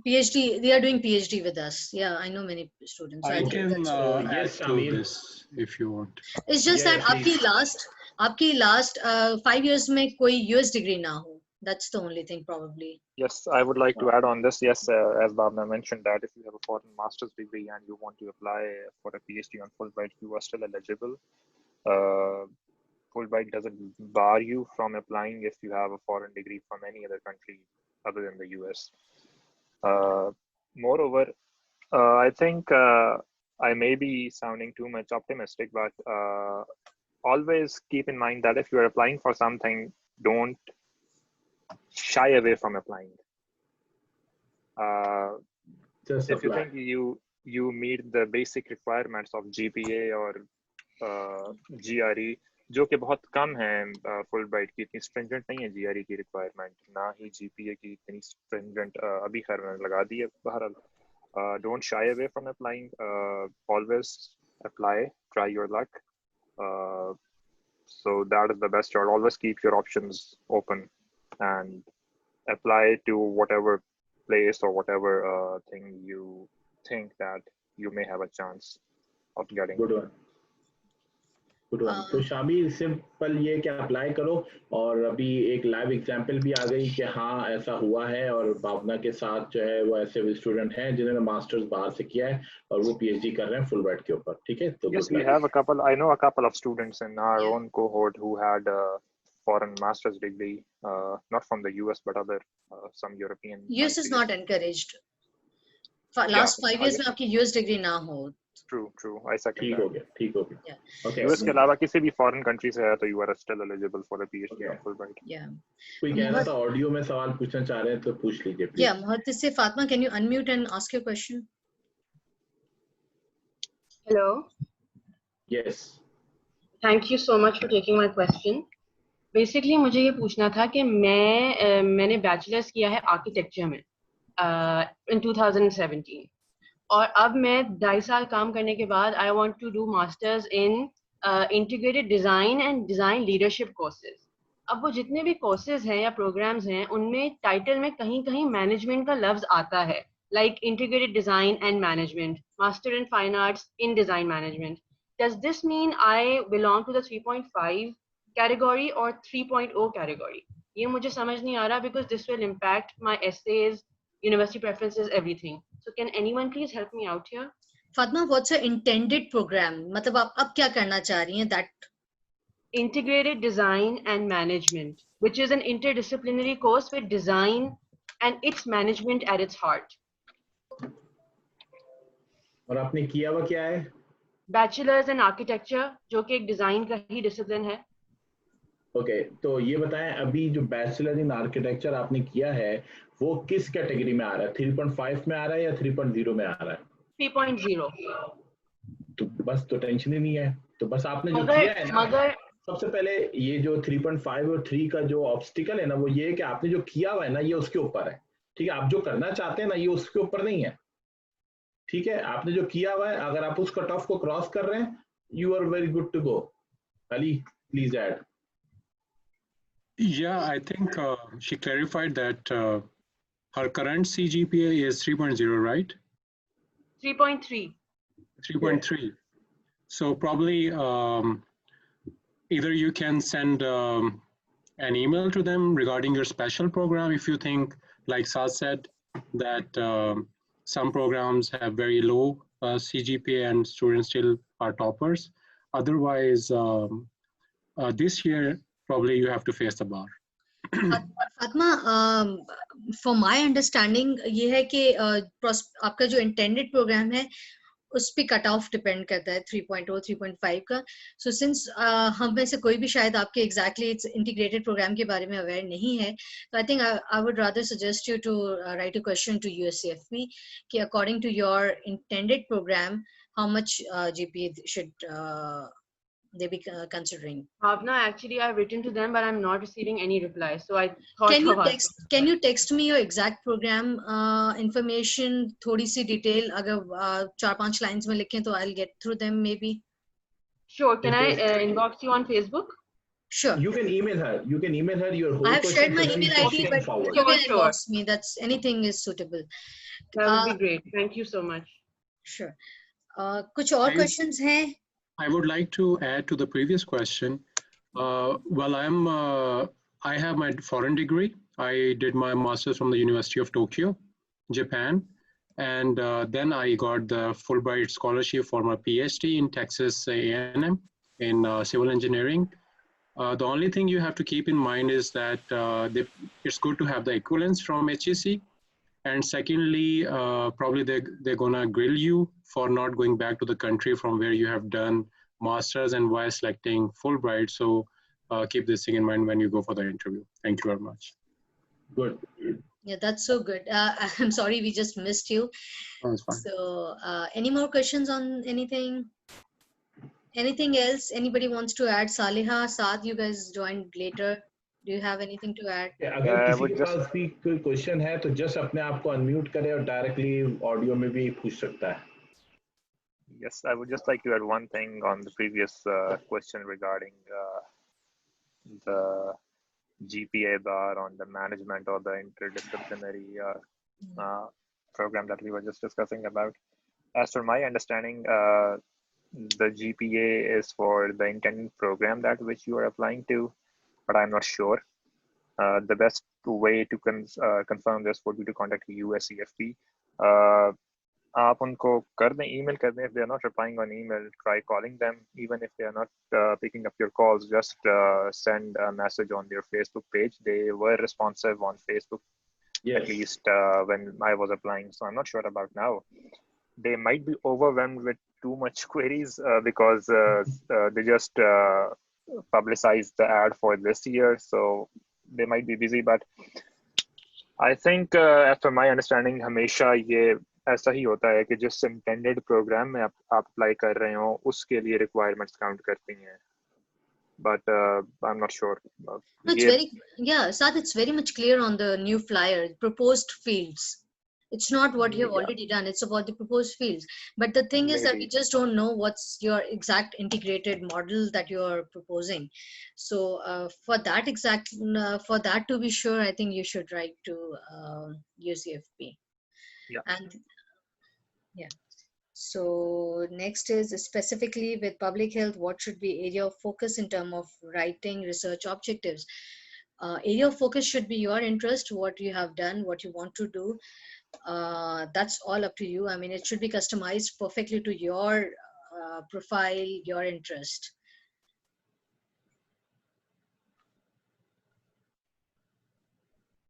Speaker 3: PhD, they are doing PhD with us. Yeah, I know many students. So
Speaker 5: I can add
Speaker 1: Yes,
Speaker 5: to
Speaker 1: Amir.
Speaker 5: this if you want.
Speaker 3: It's just
Speaker 1: Yeah,
Speaker 3: that आपकी last 5 years में कोई US degree ना हो. That's the only thing probably.
Speaker 8: Yes, I would like to add on this. Yes, as Bhavna mentioned, that if you have a foreign master's degree and you want to apply for a PhD on Fulbright, you are still eligible. Fulbright doesn't bar you from applying if you have a foreign degree from any other country other than the US. Moreover, I think I may be sounding too much optimistic, but always keep in mind that if you're applying for something, don't shy away from applying. If you think you meet the basic requirements of GPA or GRE, जो कि बहुत कम है, Fulbright की इतनी stringent नहीं है GRE की requirement, ना ही GPA की इतनी stringent अभी खैर मैंने लगा दी है बहरहाल. Don't shy away from applying. Always apply, try your luck. So that is the best shot. Always keep your options open and apply to whatever place or whatever thing you think that you may have a chance of getting.
Speaker 1: Good one. Good one. तो शामिल simple ये कि apply करो, और अभी एक live example भी आ गई कि हाँ ऐसा हुआ है, और भावना के साथ जो है वो ऐसे भी स्टूडेंट हैं जिन्होंने मास्टर्स बाहर से किया है और वो पीएचडी कर रहे हैं फुलब्राइट के ऊपर. ठीक है, तो
Speaker 8: yes, we have a couple. I know a couple of students in our own cohort who had a foreign master's degree, not from the US but other some European.
Speaker 3: US is not encouraged. Last 5 years में आपकी US degree ना हो.
Speaker 8: True. I second
Speaker 1: ठीक
Speaker 8: that.
Speaker 1: हो गया, ठीक हो गया. Okay.
Speaker 8: US के अलावा किसी भी foreign country से है तो you are still eligible for the PhD on Fulbright.
Speaker 3: Yeah.
Speaker 1: कोई कह रहा था ऑडियो में सवाल पूछना चाह रहे हैं तो पूछ लीजिए.
Speaker 3: Yeah, Muhaddis Fatma, can you unmute and ask your question?
Speaker 9: Hello.
Speaker 1: Yes.
Speaker 9: Thank you so much for taking my question. Basically मुझे ये पूछना था कि मैंने बैचलर्स किया है आर्किटेक्चर में in 2017, और अब मैं 2.5 साल काम करने के बाद I want to do masters in integrated design and design leadership courses. अब वो जितने भी courses हैं या programs हैं उनमें टाइटल में कहीं मैनेजमेंट का लफ्ज आता है, like integrated design and management, master in fine arts in design management. Does this mean I belong to the 3.5 category or 3.0 category? ये मुझे समझ नहीं आ रहा because this will impact my essays, university preferences, everything. So can anyone please help me out here?
Speaker 3: Fatma, what's your intended program? मतलब आप अब क्या करना चाह रही हैं? That
Speaker 9: integrated design and management, which is an interdisciplinary course with design and its management at its heart.
Speaker 1: और आपने किया हुआ क्या है?
Speaker 9: Bachelor's in architecture, जो कि एक design का ही discipline है.
Speaker 1: Okay, तो ये बताएं अभी जो बैचलर इन आर्किटेक्चर आपने किया है वो किस कैटेगरी में आ रहा है? 3.5 में आ रहा है या 3.0 में आ रहा है?
Speaker 9: 3.0.
Speaker 1: तो बस तो टेंशन ही नहीं है. तो बस आपने जो किया है ना, सबसे पहले ये जो 3.5 और 3 का जो ऑब्स्टिकल है ना वो ये है कि आपने जो किया हुआ है ना ये उसके ऊपर है. ठीक है, आप जो करना चाहते हैं ना ये उसके ऊपर नहीं है. ठीक है, आपने जो किया हुआ है अगर आप उस कट ऑफ को क्रॉस कर रहे हैं you are very good to go. Ali, please add.
Speaker 5: Yeah, I think she clarified that her current CGPA is 3.0, right?
Speaker 9: 3.3.
Speaker 5: 3.3. So probably either you can send an email to them regarding your special program if you think, like Saad said, that some programs have very low CGPA and students still are toppers. Otherwise, this year, probably you have to face the bar.
Speaker 3: Fatma, for my understanding ये है कि आपका जो intended program है उस पे cut off depend करता है 3.0 3.5 का. सो सिंस हम में से कोई भी शायद आपके एग्जैक्टली इंटीग्रेटेड प्रोग्राम के बारे में अवेयर नहीं है, तो I think I would rather suggest you to write a question to USCFP कि according to your intended programme how much GPA should they be considering.
Speaker 9: Bhavna, actually I've written to them but I'm not receiving any reply, so I thought
Speaker 3: can you text me your exact program information, थोड़ी सी detail अगर 4-5 lines में लिखें तो I'll get through them maybe.
Speaker 9: Sure. Can I inbox you on Facebook?
Speaker 3: Sure.
Speaker 1: You can email her your whole
Speaker 3: I have shared my email ID, but you can inbox me. That's anything is suitable.
Speaker 9: That would be great. Thank you so much.
Speaker 3: Sure. कुछ और questions हैं?
Speaker 5: I would like to add to the previous question. Well, I have my foreign degree. I did my master's from the University of Tokyo, Japan. And then I got the Fulbright scholarship for my PhD in Texas A&M in civil engineering. The only thing you have to keep in mind is that it's good to have the equivalence from HEC. And secondly, probably they're gonna grill you for not going back to the country from where you have done masters and why selecting Fulbright. So keep this thing in mind when you go for the interview. Thank you very much.
Speaker 1: Good.
Speaker 3: Yeah, that's so good. I'm sorry we just missed you.
Speaker 5: Oh, it's fine.
Speaker 3: So any more questions on anything? Anything else anybody wants to add? Saliha, Saad, you guys joined later. Do you have anything to add?
Speaker 1: अगर किसी के पास भी कोई question है तो just अपने आप को अनम्यूट करे और डायरेक्टली ऑडियो में भी पूछ सकता है.
Speaker 8: Yes, I would just like to add one thing on the previous question regarding the GPA bar on the management or the interdisciplinary program that we were just discussing about. As per my understanding, the GPA is for the intended program that which you are applying to, but I'm not sure. The best way to confirm this would be to contact USCFP. आप उनको कर दें, email कर दें. If they are not replying on email, try calling them. Even if they are not picking up your calls, just send a message on their Facebook page. They were responsive on Facebook, yes, at least when I was applying. So I'm not sure about now. They might be overwhelmed with too much queries because they just publicized the ad for this year. So they might be busy, but I think as per my understanding, हमेशा ये ऐसा ही होता है कि जिस intended program में आप apply कर रहे हो उसके लिए requirements count करती हैं. But I'm not sure.
Speaker 3: It's very, yeah, Saad, it's very much clear on the new flyer, proposed fields. It's not what you have already done. It's about the proposed fields. But the thing is that we just don't know what's your exact integrated model that you're proposing. So for that to be sure, I think you should write to UCFP.
Speaker 8: Yeah.
Speaker 3: And yeah. So next is specifically with public health, what should be area of focus in terms of writing research objectives? Area of focus should be your interest, what you have done, what you want to do. That's all up to you. I mean, it should be customized perfectly to your profile, your interest.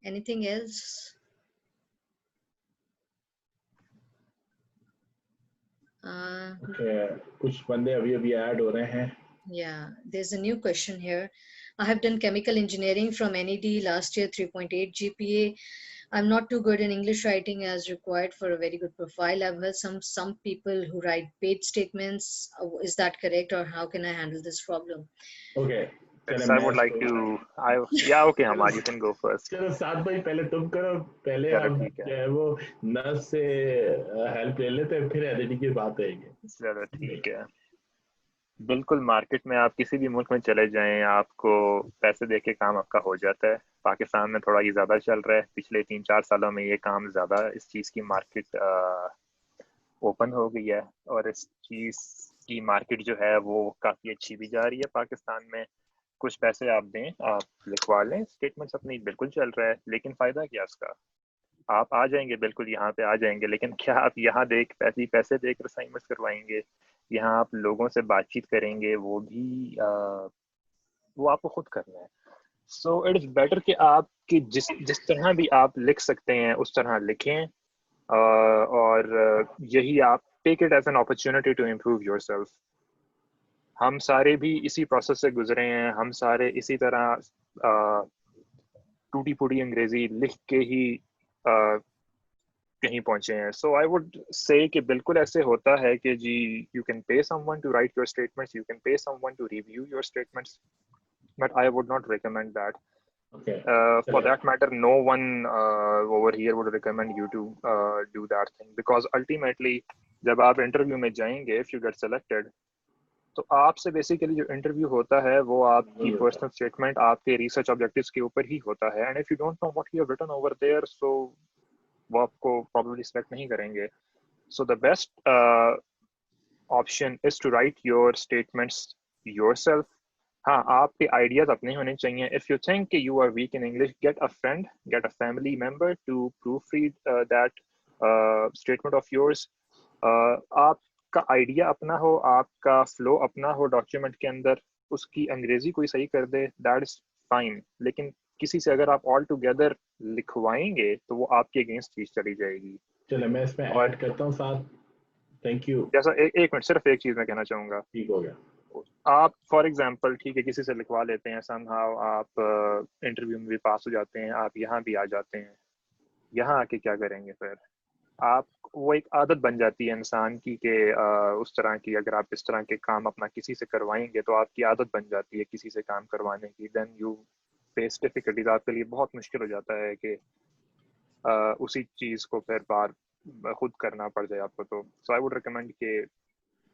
Speaker 3: Anything else?
Speaker 1: Okay, कुछ बंदे अभी add हो रहे हैं.
Speaker 3: Yeah, there's a new question here. I have done chemical engineering from NED last year, 3.8 GPA. I'm not too good in English writing as required for a very good profile. I've heard some people who write paid statements. Is that correct, or how can I handle this problem?
Speaker 1: Okay.
Speaker 8: Yes, I would like to. Yeah, okay, Hamad, you can go first.
Speaker 1: चलो साथ भाई पहले तुम करो. पहले हम जो है वो नर्स से हेल्प ले लेते हैं, फिर एडिटिंग की बात आएगी.
Speaker 8: चलो ठीक है. बिल्कुल, मार्केट में आप किसी भी मुल्क में चले जाएं, आपको पैसे दे के काम आपका हो जाता है. पाकिस्तान में थोड़ा ये ज़्यादा चल रहा है. पिछले 3-4 सालों में ये काम ज़्यादा, इस चीज़ की मार्केट ओपन हो गई है और इस चीज़ की मार्केट जो है वो काफ़ी अच्छी भी जा रही है पाकिस्तान में. कुछ पैसे आप दें, आप लिखवा लें, स्टेटमेंट्स अपनी बिल्कुल चल रहा है, लेकिन फ़ायदा क्या उसका? आप आ जाएंगे, बिल्कुल यहाँ पे आ जाएंगे, लेकिन क्या आप यहाँ पैसे देकर असाइनमेंट्स करवाएंगे? यहाँ आप लोगों से बातचीत करेंगे, वो भी वो आपको खुद करना है. सो इट इज़ बेटर कि आपकी जिस तरह भी आप लिख सकते हैं उस तरह लिखें, और यही आप take it as an opportunity to improve yourself. हम सारे भी इसी प्रोसेस से गुजरे हैं. हम सारे इसी तरह टूटी फूटी अंग्रेजी लिख के ही कहीं पहुंचे हैं. सो आई वुड से कि बिल्कुल ऐसे होता है कि जी you can pay someone to write your statements, you can pay someone to review your statements, but I would not recommend that. For that matter, no one over here would recommend you to do that thing, because ultimately जब आप interview में जाएंगे, if you get selected, तो आपसे basically जो interview होता है वो आपकी पर्सनल स्टेटमेंट, आपके रिसर्च ऑब्जेक्टिव्स के ऊपर ही होता है. And if you don't know what you have written over there, so वो आपको प्रॉब्लली सिलेक्ट नहीं करेंगे. So the best option is to write your statements yourself. हाँ, आपके आइडियाज अपने होने चाहिए. इफ यू थिंक कि you are weak in English, get a friend, get a family member to proofread that statement of yours. आप आपका idea अपना हो, आपका फ्लो अपना हो डॉक्यूमेंट के अंदर, उसकी अंग्रेजी कोई सही कर दे, दैट इज फाइन, लेकिन किसी से अगर आप ऑल टुगेदर लिखवाएंगे तो वो आपके अगेंस्ट चीज चली जाएगी।
Speaker 1: चलो मैं इसमें ऐड करता हूँ साथ। Thank you.
Speaker 8: जैसा एक मिनट, सिर्फ एक चीज मैं कहना चाहूंगा।
Speaker 1: ठीक हो गया।
Speaker 8: आप फॉर एग्जांपल ठीक है किसी से लिखवा लेते हैं, समहाउ आप इंटरव्यू में भी पास हो जाते हैं, आप यहाँ भी आ जाते हैं, यहाँ आके क्या करेंगे फिर? आप वो एक आदत बन जाती है इंसान की कि उस तरह की अगर आप इस तरह के काम अपना किसी से करवाएंगे तो आपकी आदत बन जाती है किसी से काम करवाने की, देन यू फेस डिफिकल्टीज। आपके लिए बहुत मुश्किल हो जाता है कि उसी चीज़ को फिर बार खुद करना पड़ जाए आपको। तो सो आई वुड रिकमेंड कि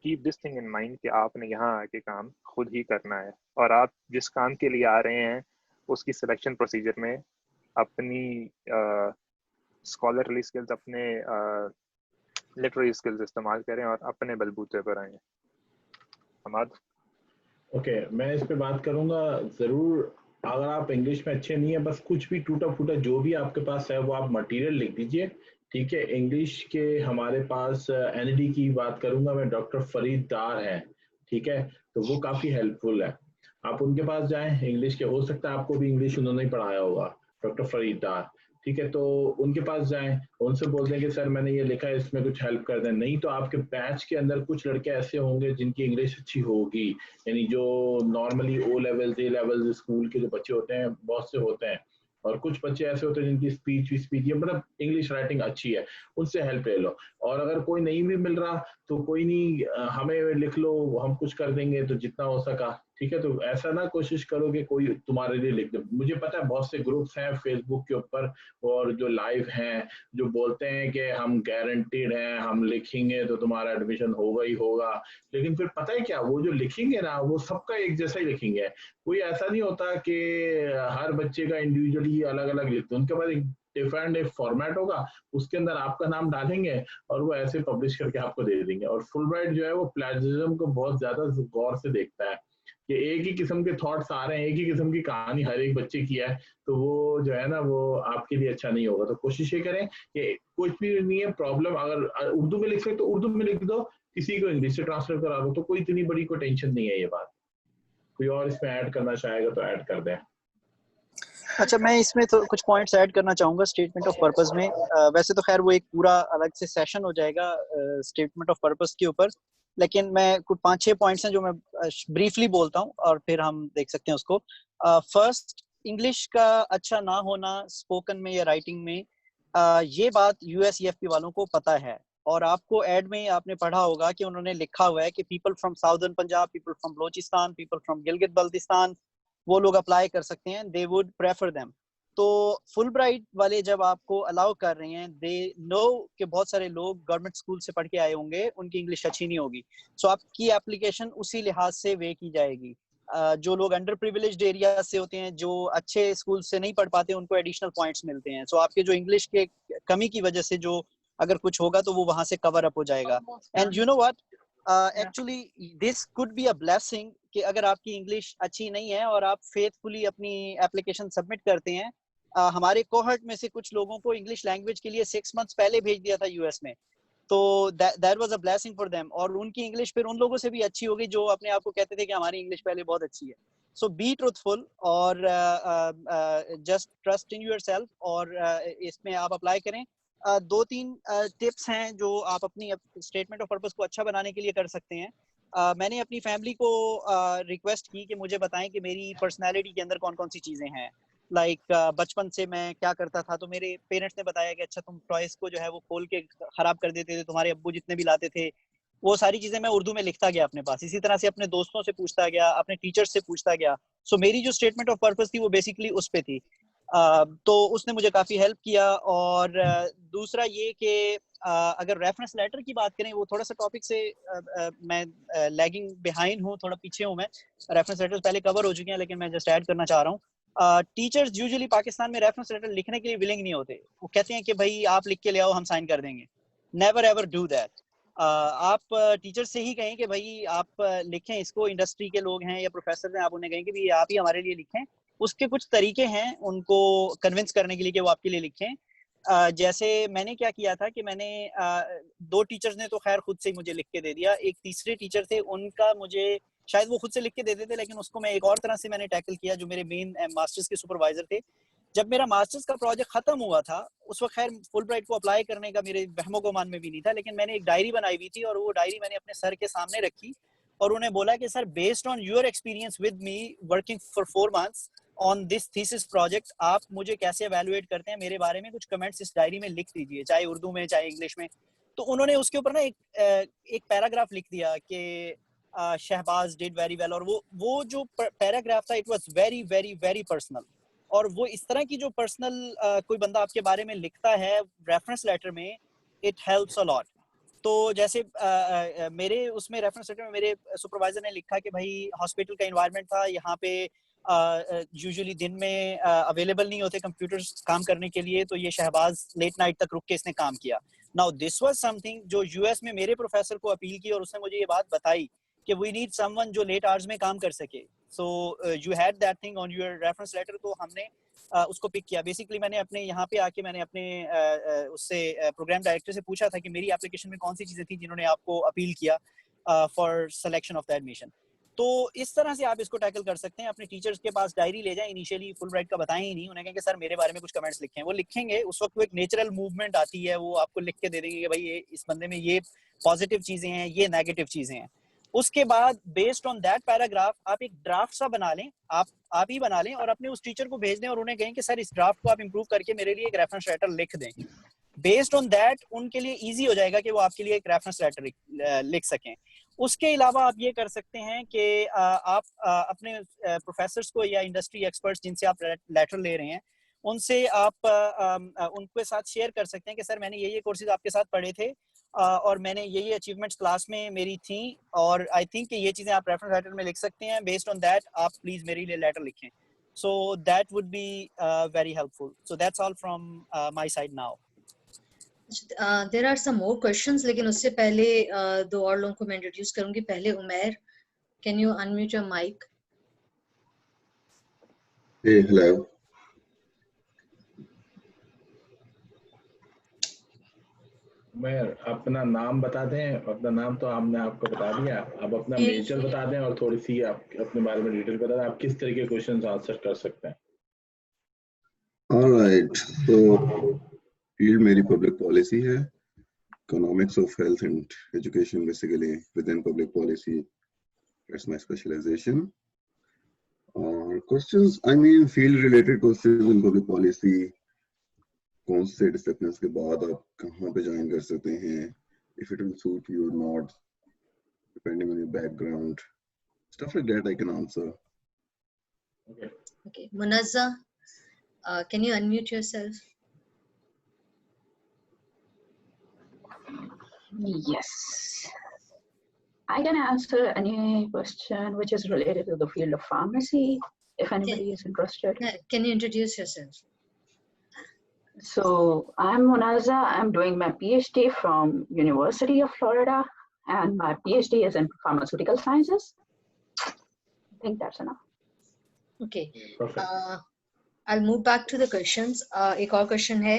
Speaker 8: keep this thing in mind कि आपने यहाँ आके काम खुद ही करना है, और आप जिस काम के लिए आ रहे हैं उसकी सिलेक्शन प्रोसीजर में अपनी स्कॉलरली स्किल्स, अपने लिटरेरी स्किल्स इस्तेमाल करें और अपने बलबूते पर आए। हमाद?
Speaker 1: ओके, मैं इस पे बात करूंगा ज़रूर। अगर आप इंग्लिश में अच्छे नहीं है, बस कुछ भी टूटा फूटा जो भी आपके पास है वो आप मटेरियल लिख दीजिए, ठीक है। इंग्लिश के हमारे पास एनडी की बात करूंगा मैं, डॉक्टर फरीद डार है, ठीक है, तो वो काफ़ी हेल्पफुल है। आप उनके पास जाएं, इंग्लिश के, हो सकता है आपको भी इंग्लिश उन्होंने ही पढ़ाया होगा, डॉक्टर फरीद डार, ठीक है। तो उनके पास जाएं, उनसे बोल दें कि सर मैंने ये लिखा है, इसमें कुछ हेल्प कर दें। नहीं तो आपके बैच के अंदर कुछ लड़के ऐसे होंगे जिनकी इंग्लिश अच्छी होगी, यानी जो normally O levels A levels school के जो बच्चे होते हैं बहुत से होते हैं, और कुछ बच्चे ऐसे होते हैं जिनकी स्पीच ये मतलब इंग्लिश राइटिंग अच्छी है, उनसे हेल्प ले लो। और अगर कोई नहीं भी मिल रहा तो कोई नहीं, हमें लिख लो, हम कुछ कर देंगे तो जितना हो सका, ठीक है। तो ऐसा ना कोशिश करो कि कोई तुम्हारे लिए लिख दे। मुझे पता है बहुत से ग्रुप्स हैं फेसबुक के ऊपर और जो लाइव हैं, जो बोलते हैं कि हम गारंटीड हैं, हम लिखेंगे तो तुम्हारा एडमिशन होगा ही होगा, लेकिन फिर पता है क्या, वो जो लिखेंगे ना वो सबका एक जैसा ही लिखेंगे। कोई ऐसा नहीं होता कि हर बच्चे का इंडिविजुअली अलग अलग लिखते हैं, उनके पास एक डिफरेंट एक फॉर्मेट होगा, उसके अंदर आपका नाम डालेंगे और वो ऐसे पब्लिश करके आपको दे देंगे। और फुलब्राइट जो है वो प्लेजरिज्म को बहुत ज्यादा गौर से देखता है कि एक ही किस्म के थॉट्स आ रहे हैं, एक ही किस्म की कहानी हर एक बच्चे की है, तो वो जो है ना वो आपके लिए अच्छा नहीं होगा। तो कोशिश ये करें कि कुछ भी नहीं है प्रॉब्लम, अगर उर्दू में लिख सकते तो उर्दू में लिख दो, किसी को इंग्लिश से ट्रांसलेट करा दो, तो कोई इतनी बड़ी कोई टेंशन नहीं है ये बात। कोई और इसमें ऐड करना चाहेगा तो ऐड कर दें।
Speaker 2: अच्छा, मैं इसमें तो कुछ पॉइंट्स ऐड करना चाहूँगा स्टेटमेंट ऑफ पर्पस में। वैसे तो खैर वो एक पूरा अलग से सेशन हो जाएगा स्टेटमेंट ऑफ पर्पस के ऊपर, लेकिन मैं कुछ 5-6 पॉइंट्स हैं जो मैं ब्रीफली बोलता हूँ और फिर हम देख सकते हैं उसको। फर्स्ट, इंग्लिश का अच्छा ना होना स्पोकन में या राइटिंग में, ये बात USEFP वालों को पता है। और आपको एड में आपने पढ़ा होगा कि उन्होंने लिखा हुआ है कि people from southern Punjab, people from Balochistan, people from Gilgit Baltistan, वो लोग अप्लाई कर सकते हैं, दे वुड प्रेफर देम। तो फुलब्राइट वाले जब आपको अलाउ कर रहे हैं, दे नो कि बहुत सारे लोग गवर्नमेंट स्कूल से पढ़ के आए होंगे, उनकी इंग्लिश अच्छी नहीं होगी, सो आपकी एप्लीकेशन उसी लिहाज से वे की जाएगी। जो लोग अंडर प्रिविलेज्ड एरिया से होते हैं, जो अच्छे स्कूल से नहीं पढ़ पाते, उनको एडिशनल पॉइंट्स मिलते हैं। सो आपके जो इंग्लिश के कमी की वजह से जो अगर कुछ होगा तो वो वहां से कवर अप हो जाएगा। And you know what, actually this could be a blessing कि अगर आपकी इंग्लिश अच्छी नहीं है और आप फेथफुली अपनी एप्लीकेशन सबमिट करते हैं। हमारे कोहर्ट में से कुछ लोगों को इंग्लिश लैंग्वेज के लिए 6 मंथ्स पहले भेज दिया था यूएस में, तो that was a blessing for them. और उनकी इंग्लिश फिर उन लोगों से भी अच्छी होगी जो अपने आप को कहते थे कि हमारी इंग्लिश पहले बहुत अच्छी है। सो बी ट्रूथफुल और जस्ट ट्रस्ट इन योरसेल्फ, और इसमें आप अप्लाई करें। 2-3 टिप्स हैं जो आप अपनी स्टेटमेंट ऑफ पर्पस को अच्छा बनाने के लिए कर सकते हैं। मैंने अपनी फैमिली को रिक्वेस्ट की कि मुझे बताएं कि मेरी पर्सनालिटी के अंदर कौन कौन सी चीज़ें हैं। बचपन से मैं क्या करता था, तो मेरे पेरेंट्स ने बताया कि अच्छा तुम टॉयज को जो है वो खोल के खराब कर देते थे, तुम्हारे अब्बू जितने भी लाते थे, वो सारी चीज़ें मैं उर्दू में लिखता गया अपने पास। इसी तरह से अपने दोस्तों से पूछता गया, अपने टीचर्स से पूछता गया। सो मेरी जो स्टेटमेंट ऑफ पर्पस थी वो बेसिकली उस पे थी। तो उसने मुझे काफ़ी हेल्प किया। और दूसरा ये कि अगर रेफरेंस लेटर की बात करें, वो थोड़ा सा टॉपिक से मैं लैगिंग बिहाइंड हूँ, थोड़ा पीछे हूँ मैं। रेफरेंस लेटर्स पहले कवर हो चुके हैं, लेकिन मैं जस्ट ऐड करना चाह रहा हूँ। टीचर्स यूजुअली पाकिस्तान में रेफरेंस लेटर लिखने के लिए विलिंग नहीं होते। वो कहते हैं कि भाई आप लिख के ले आओ, हम साइन कर देंगे। Never ever do that. आप टीचर से ही कहें कि भाई आप लिखें इसको, इंडस्ट्री के लोग हैं या प्रोफेसर हैं, आप उन्हें कहें कि भाई आप ही हमारे लिए लिखें। उसके कुछ तरीके हैं उनको कन्विंस करने के लिए कि वो आपके लिए लिखें। जैसे मैंने क्या किया था कि मैंने 2 टीचर्स ने तो खैर खुद से ही मुझे लिख के दे दिया, एक तीसरे टीचर थे, उनका मुझे शायद वो खुद से लिख के देते थे, लेकिन उसको मैं एक और तरह से मैंने टैकल किया, जो मेरे मेन मास्टर्स के सुपरवाइजर थे। जब मेरा मास्टर्स का प्रोजेक्ट खत्म हुआ था, उस वक्त खैर फुल ब्राइट को अप्लाई करने का मेरे वहमो गुमान में भी नहीं था, लेकिन मैंने एक डायरी बनाई हुई थी और वो डायरी मैंने अपने सर के सामने रखी और उन्हें बोला कि sir, based on your experience with me working for 4 months on this thesis project, आप मुझे कैसे एवेलुएट करते हैं, मेरे बारे में कुछ कमेंट्स इस डायरी में लिख दीजिए, चाहे उर्दू में चाहे इंग्लिश में। तो उन्होंने उसके ऊपर ना एक पैराग्राफ लिख दिया कि शहबाज डिड वेरी वेल, और वो जो पैराग्राफ था, it was very very very personal. और वो इस तरह की जो पर्सनल कोई बंदा आपके बारे में लिखता है रेफरेंस लेटर में, इट हेल्प्स अ लॉट। तो जैसे मेरे उसमें रेफरेंस लेटर में मेरे सुपरवाइजर ने लिखा कि भाई हॉस्पिटल का एनवायरनमेंट था, यहाँ पे यूजुअली दिन में अवेलेबल नहीं होते कंप्यूटर्स काम करने के लिए, तो ये शहबाज लेट नाइट तक रुक के इसने काम किया। नाउ दिस वाज समथिंग जो यूएस में मेरे प्रोफेसर को अपील की और उसने मुझे ये बात बताई कि वी नीड समवन जो लेट आवर्स में काम कर सके। So you had that thing on your reference letter, तो हमने उसको पिक किया। बेसिकली मैंने अपने यहाँ पे आके मैंने अपने उससे प्रोग्राम डायरेक्टर से पूछा था कि मेरी एप्लीकेशन में कौन सी चीज़ें थी जिन्होंने आपको अपील किया for selection of the admission. तो इस तरह से आप इसको टैकल कर सकते हैं। अपने टीचर्स के पास डायरी ले जाएं, इनिशियली फुल ब्राइट का बताएं ही नहीं, उन्हें कहें कि सर मेरे बारे में कुछ कमेंट्स लिखें। वो लिखेंगे, उस वक्त वो एक नेचुरल मूवमेंट आती है, वो आपको लिख के दे देंगे कि भाई ये इस बंदे में ये पॉजिटिव चीज़ें हैं, ये नेगेटिव चीज़ें हैं। उसके बाद बेस्ड ऑन दैट पैराग्राफ आप एक ड्राफ्ट सा बना लें, आप ही बना लें और अपने उस टीचर को भेज दें और उन्हें कहें कि सर इस ड्राफ्ट को आप इंप्रूव करके मेरे लिए एक रेफरेंस लेटर लिख दें। बेस्ड ऑन दैट उनके लिए इजी हो जाएगा कि वो आपके लिए एक रेफरेंस लेटर लिख सकें। उसके अलावा आप ये कर सकते हैं कि आप अपने प्रोफेसर्स को या इंडस्ट्री एक्सपर्ट्स जिनसे आप लेटर ले रहे हैं, उनसे आप उनके साथ शेयर कर सकते हैं कि सर मैंने ये कोर्सेज आपके साथ पढ़े थे और मैंने ये अचीवमेंट्स क्लास में मेरी थी और आई थिंक कि ये चीज़ें आप रेफरेंस लेटर में लिख सकते हैं। बेस्ड ऑन दैट आप प्लीज़ मेरे लिए लेटर लिखें। So that would be very helpful. So that's all from my side now.
Speaker 3: There are some more questions, लेकिन उससे पहले दो और लोगों को मैं इंट्रोड्यूस करूंगी। पहले Umair, can you unmute your mic?
Speaker 10: Hello,
Speaker 1: मैं अपना नाम बता दें। अपना नाम तो हमने आपको बता दिया, अब अपना मेजर बता दें और थोड़ी सी आप अपने बारे में डिटेल बता दें, आप किस तरह के क्वेश्चंस आंसर कर सकते हैं।
Speaker 10: ऑलराइट, तो फील्ड मेरी पब्लिक पॉलिसी है, economics of health and education, basically within public policy, that's my specialization. और questions, I mean field related questions in public policy, कौन से डिसिप्लिन्स के बाद आप कहाँ पे ज्वाइन कर सकते हैं, if it will suit you or not, depending on your background, stuff like that I can answer.
Speaker 3: Okay, Munazza, can you unmute yourself?
Speaker 11: Yes, I can answer any question which is related to the field of pharmacy, if anybody is interested.
Speaker 3: Can you introduce yourself?
Speaker 11: So I'm Munazza. I'm doing my PhD from University of Florida, and my PhD is in pharmaceutical sciences. I think that's enough.
Speaker 3: Okay. I'll move back to the questions. एक और question है.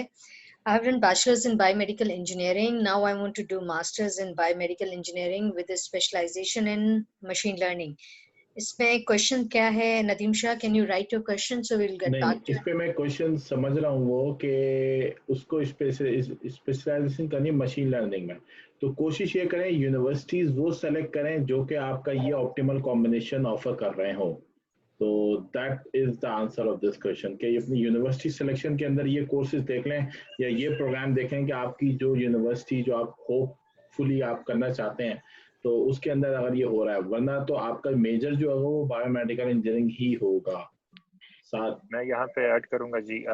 Speaker 3: I have done bachelor's in biomedical engineering. Now I want to do master's in biomedical engineering with a specialization in machine learning. इसमें question क्या है? Nadeem Shah, can you write your question so we will get back to.
Speaker 1: इस पे मैं question समझ रहा हूँ वो कि उसको स्पेशलाइजेशन करनी है मशीन लर्निंग में, तो कोशिश ये करें यूनिवर्सिटीज वो सेलेक्ट करें जो कि आपका ये ऑप्टिमल कॉम्बिनेशन ऑफर कर रहे हो। तो that is the answer of this question कि अपनी यूनिवर्सिटी सिलेक्शन के अंदर ये कोर्सेज देख लें या ये प्रोग्राम देखें कि आपकी जो यूनिवर्सिटी जो आप होपफुली आप करना चाहते हैं तो उसके अंदर अगर ये हो रहा है, वरना तो आपका मेजर जो है वो बायोमेडिकल इंजीनियरिंग ही होगा। साथ
Speaker 8: मैं यहाँ पे ऐड करूँगा जी,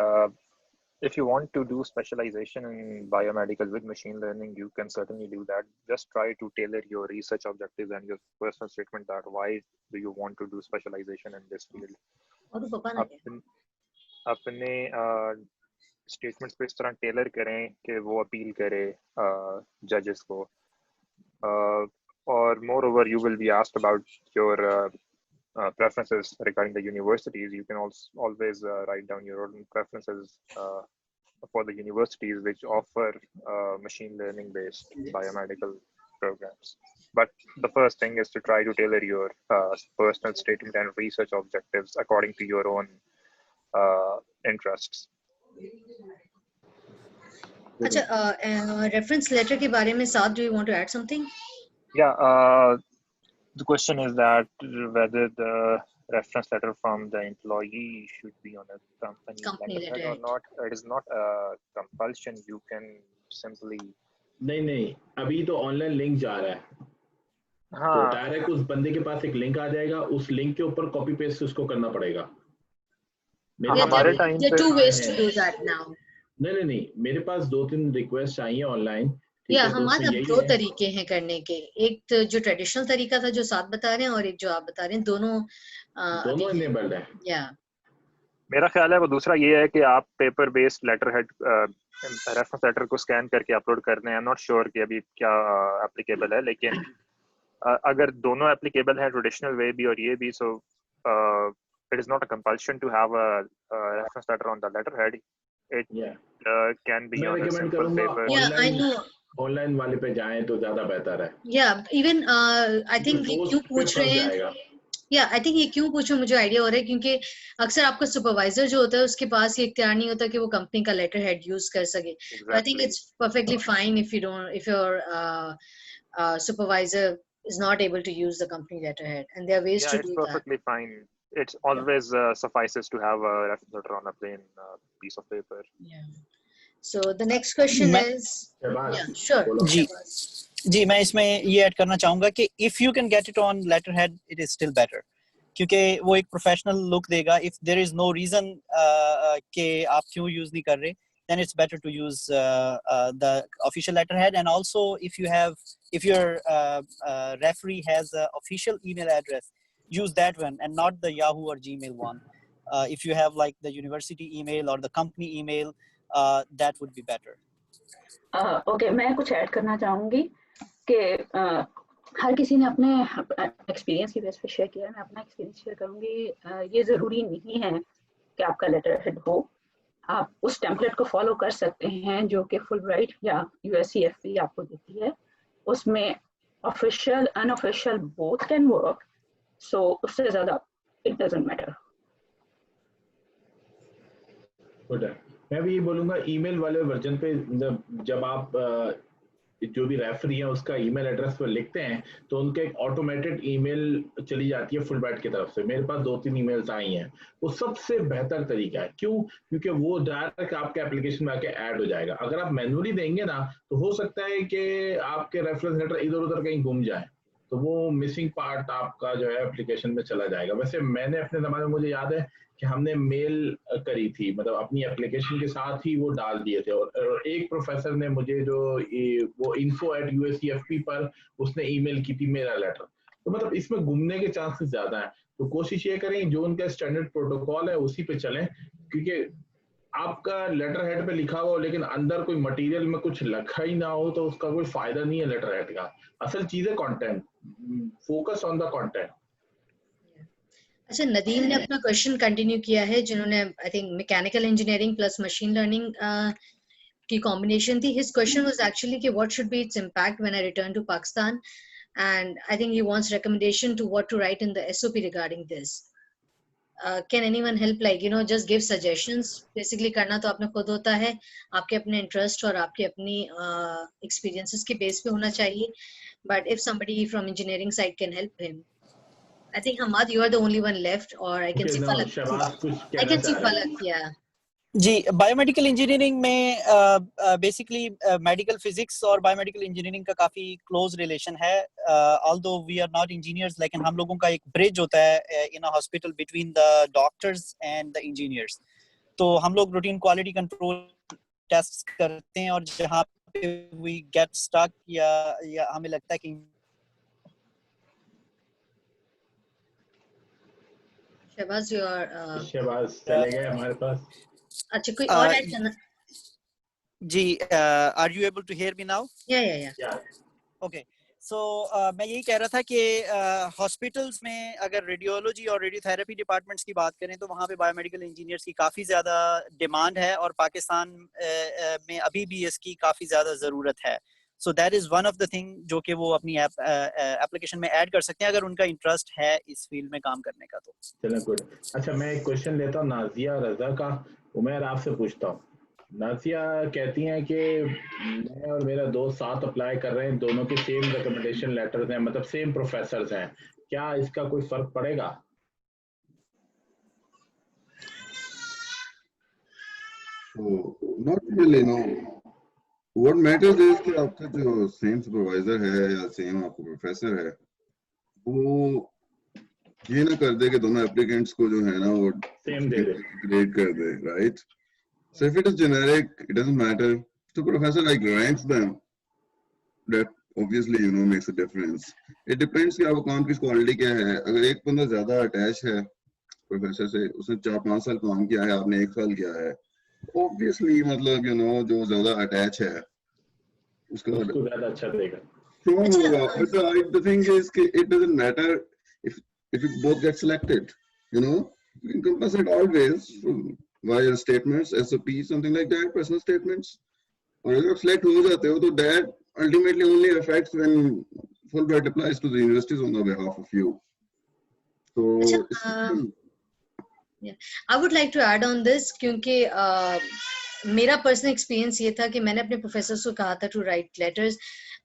Speaker 8: if you want to do specialization in biomedical with machine learning, you can certainly do that. Just try to tailor your research objectives and your personal statement that why do you want to do specialization in this field. अपने statements पे इस तरह tailor करें कि वो appeal करे judges को, or moreover you will be asked about your preferences regarding the universities. You can also always write down your own preferences for the universities which offer machine learning based biomedical programs. But the first thing is to try to tailor your personal statement and research objectives according to your own interests.
Speaker 3: अच्छा, reference letter के बारे में साथ, do you want to add something?
Speaker 8: Yeah, the question is that whether the reference letter from the employee should be on a company letterhead or not. It is not a compulsion. You can simply.
Speaker 1: नहीं, अभी तो online link जा रहा है.
Speaker 8: हाँ.
Speaker 1: तो direct उस बंदे के पास एक लिंक आ जाएगा, उस लिंक के ऊपर कॉपी पेस्ट उसको करना पड़ेगा.
Speaker 8: हमारे टाइम पे.
Speaker 3: There are two ways to do that now.
Speaker 1: नहीं, मेरे पास 2-3 रिक्वेस्ट आई है ऑनलाइन.
Speaker 3: या हमारे अब 2 तरीके हैं करने के. एक तो जो ट्रेडिशनल तरीका था जो साथ बता रहे हैं, और एक जो आप बता रहे हैं, दोनों
Speaker 1: इनेबल्ड है.
Speaker 3: या
Speaker 8: मेरा ख्याल है वो दूसरा ये है कि आप paper based letter head reference letter को स्कैन करके अपलोड करने हैं. आई एम नॉट श्योर कि अभी क्या एप्लीकेबल है, लेकिन अगर दोनों एप्लीकेबल है, ट्रेडिशनल वे भी और ये भी, so it is not a compulsion to have a reference letter on the letter head. It can be on a simple paper.
Speaker 3: Yeah, I know.
Speaker 1: Online वाले पे जाएं तो ज्यादा बेहतर है.
Speaker 3: Yeah, even I think ये क्यों पूछ रहे हैं? Yeah, I think ये क्यों पूछ रहे हैं, मुझे आइडिया हो रहा है, क्योंकि अक्सर आपका सुपरवाइजर जो होता है उसके पास ये इख्तियार नहीं होता कि वो कंपनी का लेटर हेड यूज कर सके. I think it's perfectly fine if your supervisor is not able to use the company letterhead, and there are ways to do that.
Speaker 8: Yeah, it's perfectly fine. It always suffices to have a reference letter on a plain piece of paper.
Speaker 3: Yeah. So the next question is, yeah, sure.
Speaker 2: जी मैं इसमें ये add करना चाहूँगा कि if you can get it on letterhead, it is still better, क्योंकि वो एक professional look देगा. If there is no reason कि आप क्यों यूज नहीं कर रहे, then it's better to use the official letterhead. And also if your referee has an official email address, use that one and not the Yahoo or Gmail one. If you have like the university email or the company email, that would be better.
Speaker 11: Okay, मैं कुछ add करना चाहूँगी कि हर किसी ने अपने experience की base पे शेयर किया है. मैं अपना एक्सपीरियंस शेयर करूँगी. ये ज़रूरी नहीं है कि आपका लेटर हेड हो. आप उस टेम्पलेट को फॉलो कर सकते हैं जो कि फुलब्राइट या USCFP आपको देती है. उसमें official unofficial both can work. So उससे ज़्यादा it doesn't matter.
Speaker 1: मैं भी ये बोलूँगा, ईमेल वाले वर्जन पे जब आप जो भी रेफरी है उसका ईमेल एड्रेस पर लिखते हैं तो उनका एक ऑटोमेटेड ईमेल चली जाती है फुलब्राइट की तरफ से. मेरे पास 2-3 ईमेल्स आई हैं. वो सबसे बेहतर तरीका है. क्यों? क्योंकि वो डायरेक्ट आपके एप्लीकेशन में आके ऐड हो जाएगा. अगर आप मैनुअली देंगे ना तो हो सकता है कि आपके रेफरेंस लेटर इधर उधर कहीं गुम जाए, तो वो मिसिंग पार्ट आपका जो है एप्लीकेशन में चला जाएगा. वैसे मैंने अपने ज़माने में, मुझे याद है कि हमने मेल करी थी, मतलब अपनी एप्लीकेशन के साथ ही वो डाल दिए थे. और एक प्रोफेसर ने मुझे जो वो info@USCFP पर उसने ईमेल की थी मेरा लेटर. तो मतलब इसमें घूमने के चांसेस ज्यादा हैं. तो कोशिश ये करें जो उनका स्टैंडर्ड प्रोटोकॉल है उसी पे चलें, क्योंकि आपका लेटर हेड पे लिखा हो लेकिन अंदर कोई मटेरियल में कुछ लिखा ही ना हो तो उसका कोई फायदा नहीं है लेटर हेड का. असल चीज है content. Focus on the content.
Speaker 3: अच्छा, नदीम ने अपना क्वेश्चन कंटिन्यू किया है, जिन्होंने I think mechanical engineering plus machine learning की कॉम्बिनेशन थी. हिज क्वेश्चन वाज एक्चुअली कि what should be its impact when I return to Pakistan, and I think he wants recommendation to what to write in the SOP regarding this. Can anyone help, like just give suggestions? Basically करना तो आपने खुद होता है, आपके अपने interest और आपके अपनी एक्सपीरियंसेस के बेस पे होना चाहिए. But if somebody from engineering side can help him, I think Hamad, you are the only one left, or I can see Falak. I can see Falak, yeah.
Speaker 2: जी, biomedical engineering में basically medical physics और biomedical engineering का काफ़ी close relation है. Although we are not engineers, लेकिन हम लोगों का एक ब्रिज होता है in a hospital between the doctors and the engineers. तो हम लोग रूटीन क्वालिटी कंट्रोल टेस्ट करते हैं, और जहाँ पे वी गेट स्टक या हमें लगता है कि
Speaker 1: शहबाज चले गए हमारे पास.
Speaker 3: अच्छा, कोई और ऐड करना?
Speaker 2: जी, are you able to hear me now?
Speaker 3: Yeah.
Speaker 2: Okay. सो मैं यही कह रहा था कि हॉस्पिटल्स में अगर रेडियोलॉजी और रेडियोथेरेपी डिपार्टमेंट्स की बात करें तो वहाँ पे बायोमेडिकल इंजीनियर्स की काफ़ी ज़्यादा डिमांड है और पाकिस्तान में अभी भी इसकी काफ़ी ज़्यादा ज़रूरत है। So that is one of the thing जो कि वो अपनी एप्लीकेशन में ऐड कर सकते हैं अगर उनका इंटरेस्ट है इस फील्ड में काम करने का। तो
Speaker 1: चलो गुड। अच्छा, मैं एक क्वेश्चन लेता हूँ नाजिया रजा का। उमर आपसे पूछता हूँ। नाजिया कहती हैं कि मैं और मेरा दोस्त साथ अप्लाई कर रहे हैं, दोनों के सेम रिकमेंडेशन लेटर्स हैं, मतलब सेम प्रोफेसर्स हैं, क्या इसका कोई फर्क पड़ेगा?
Speaker 10: Not really, no. What matters is कि आपका जो सेम सुपरवाइजर है या सेम आपका प्रोफेसर है वो ये ना कर दे कि दोनों एप्लीकेंट्स को जो है ना वो
Speaker 1: सेम दे दे,
Speaker 10: ग्रेड कर दे, right? So if it is generic, it doesn't matter. So professor like ranks them. That obviously makes a difference. It depends कि आपको काम की क्वालिटी क्या है. अगर एक बंदा ज्यादा अटैच है प्रोफेसर से, उसने 4-5 साल काम किया है, आपने 1 साल किया है, obviously मतलब जो ज्यादा अटैच है उसको
Speaker 1: ज्यादा अच्छा देगा.
Speaker 10: क्यों होगा? But the thing is कि it doesn't matter if you both get selected. You can compensate always via statements, SOP, something like that, personal statements. और अगर select हो जाते हो तो that ultimately only affects when Fulbright applies to the universities on the behalf of you. So
Speaker 3: yeah, I would like to add on this क्योंकि मेरा personal experience ये था कि मैंने अपने प्रोफेसर को कहा था to write letters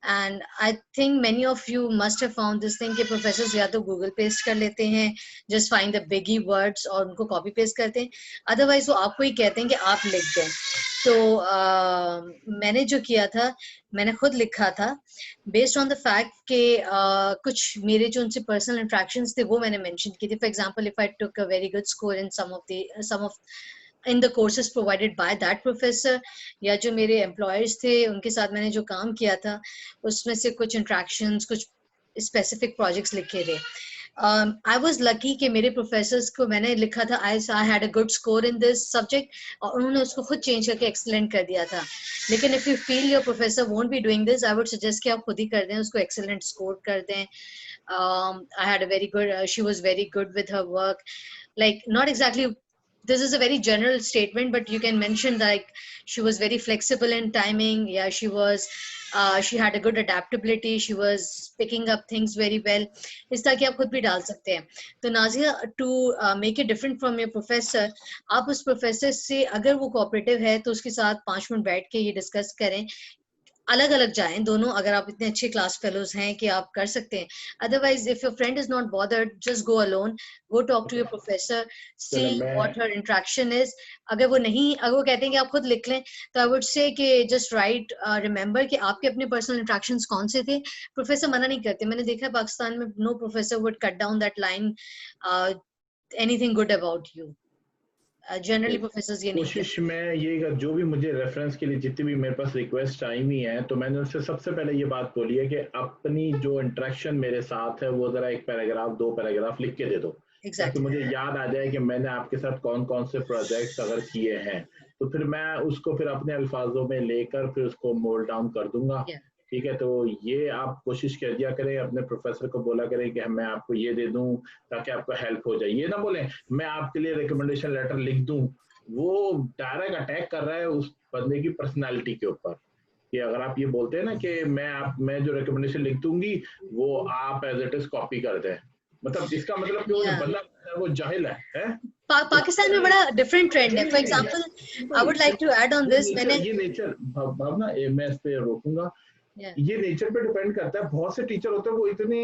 Speaker 3: and I think many of you must have found this thing कि प्रोफेसर्स या तो गूगल पेस्ट कर लेते हैं, just find the biggie words और उनको कॉपी पेस्ट करते हैं, अदरवाइज वो आपको ही कहते हैं कि आप लिख दें. तो मैंने जो किया था, मैंने खुद लिखा था बेस्ड ऑन द फैक्ट कि कुछ मेरे जो उनसे पर्सनल इंट्रैक्शंस थे वो मैंने मेंशन की थी. For example if I took a very good score in some of in the courses provided by that professor, या जो मेरे employers थे उनके साथ मैंने जो काम किया था उसमें से कुछ interactions, कुछ specific projects लिखे थे. I was lucky कि मेरे professors को मैंने लिखा था I had a good score in this subject और उन्होंने उसको खुद change करके excellent कर दिया था. लेकिन if you feel your professor won't be doing this, I would suggest कि आप खुद ही कर दें, उसको excellent score कर दें. I had a very good, she was very good with her work, like not exactly, this is a very general statement, but you can mention like she was very flexible in timing. Yeah, she was, she had a good adaptability. She was picking up things very well. इस तरह की आप खुद भी डाल सकते हैं. तो Nazia, to make it different from your professor, आप उस professor से अगर वो cooperative है तो उसके साथ 5 मिनट बैठ के ये discuss करें. अलग अलग जाएं दोनों, अगर आप इतने अच्छे क्लास फेलोज हैं कि आप कर सकते हैं. Otherwise if your friend is not bothered, just go alone, go talk to your professor, see what her interaction is. अगर वो कहते हैं कि आप खुद लिख लें तो आई वुड से कि जस्ट राइट, रिमेंबर कि आपके अपने पर्सनल इंटरेक्शंस कौन से थे. प्रोफेसर मना नहीं करते, मैंने देखा है पाकिस्तान में no professor would cut down that line anything good about you. Generally professors ये नहीं
Speaker 1: कोशिश में ये जो भी मुझे रेफरेंस के लिए जितनी भी मेरे पास रिक्वेस्ट आई हुई है तो मैंने उससे सबसे पहले ये बात बोली है कि अपनी जो इंटरेक्शन मेरे साथ है वो जरा 1 पैराग्राफ 2 पैराग्राफ लिख के दे दो, ताकि मुझे याद आ जाए कि मैंने आपके साथ कौन कौन से प्रोजेक्ट्स अगर किए हैं, तो फिर मैं उसको फिर अपने अल्फाजों में लेकर फिर उसको मोल्ड डाउन कर दूंगा. ठीक है, तो ये आप कोशिश कर दिया करें, अपने प्रोफेसर को बोला करें कि मैं आपको ये दे दूं ताकि आपको हेल्प हो जाए. ये ना बोले मैं आपके लिए रिकमेंडेशन लेटर लिख दूं, वो डायरेक्ट अटैक कर रहा है उस बंदे की पर्सनालिटी के ऊपर. कि अगर आप ये बोलते हैं ना कि मैं जो रिकमेंडेशन लिख दूंगी वो आप एज इट इज कॉपी कर दें, मतलब इसका मतलब कि वो बंदा वो जाहिल है.
Speaker 3: पाकिस्तान में बड़ा डिफरेंट ट्रेंड है. For example I would like to add on this, मैंने
Speaker 1: ये नेचर भावना मैं इस पे रोकूंगा. ये नेचर पे डिपेंड करता है. बहुत से टीचर होते हैं वो इतने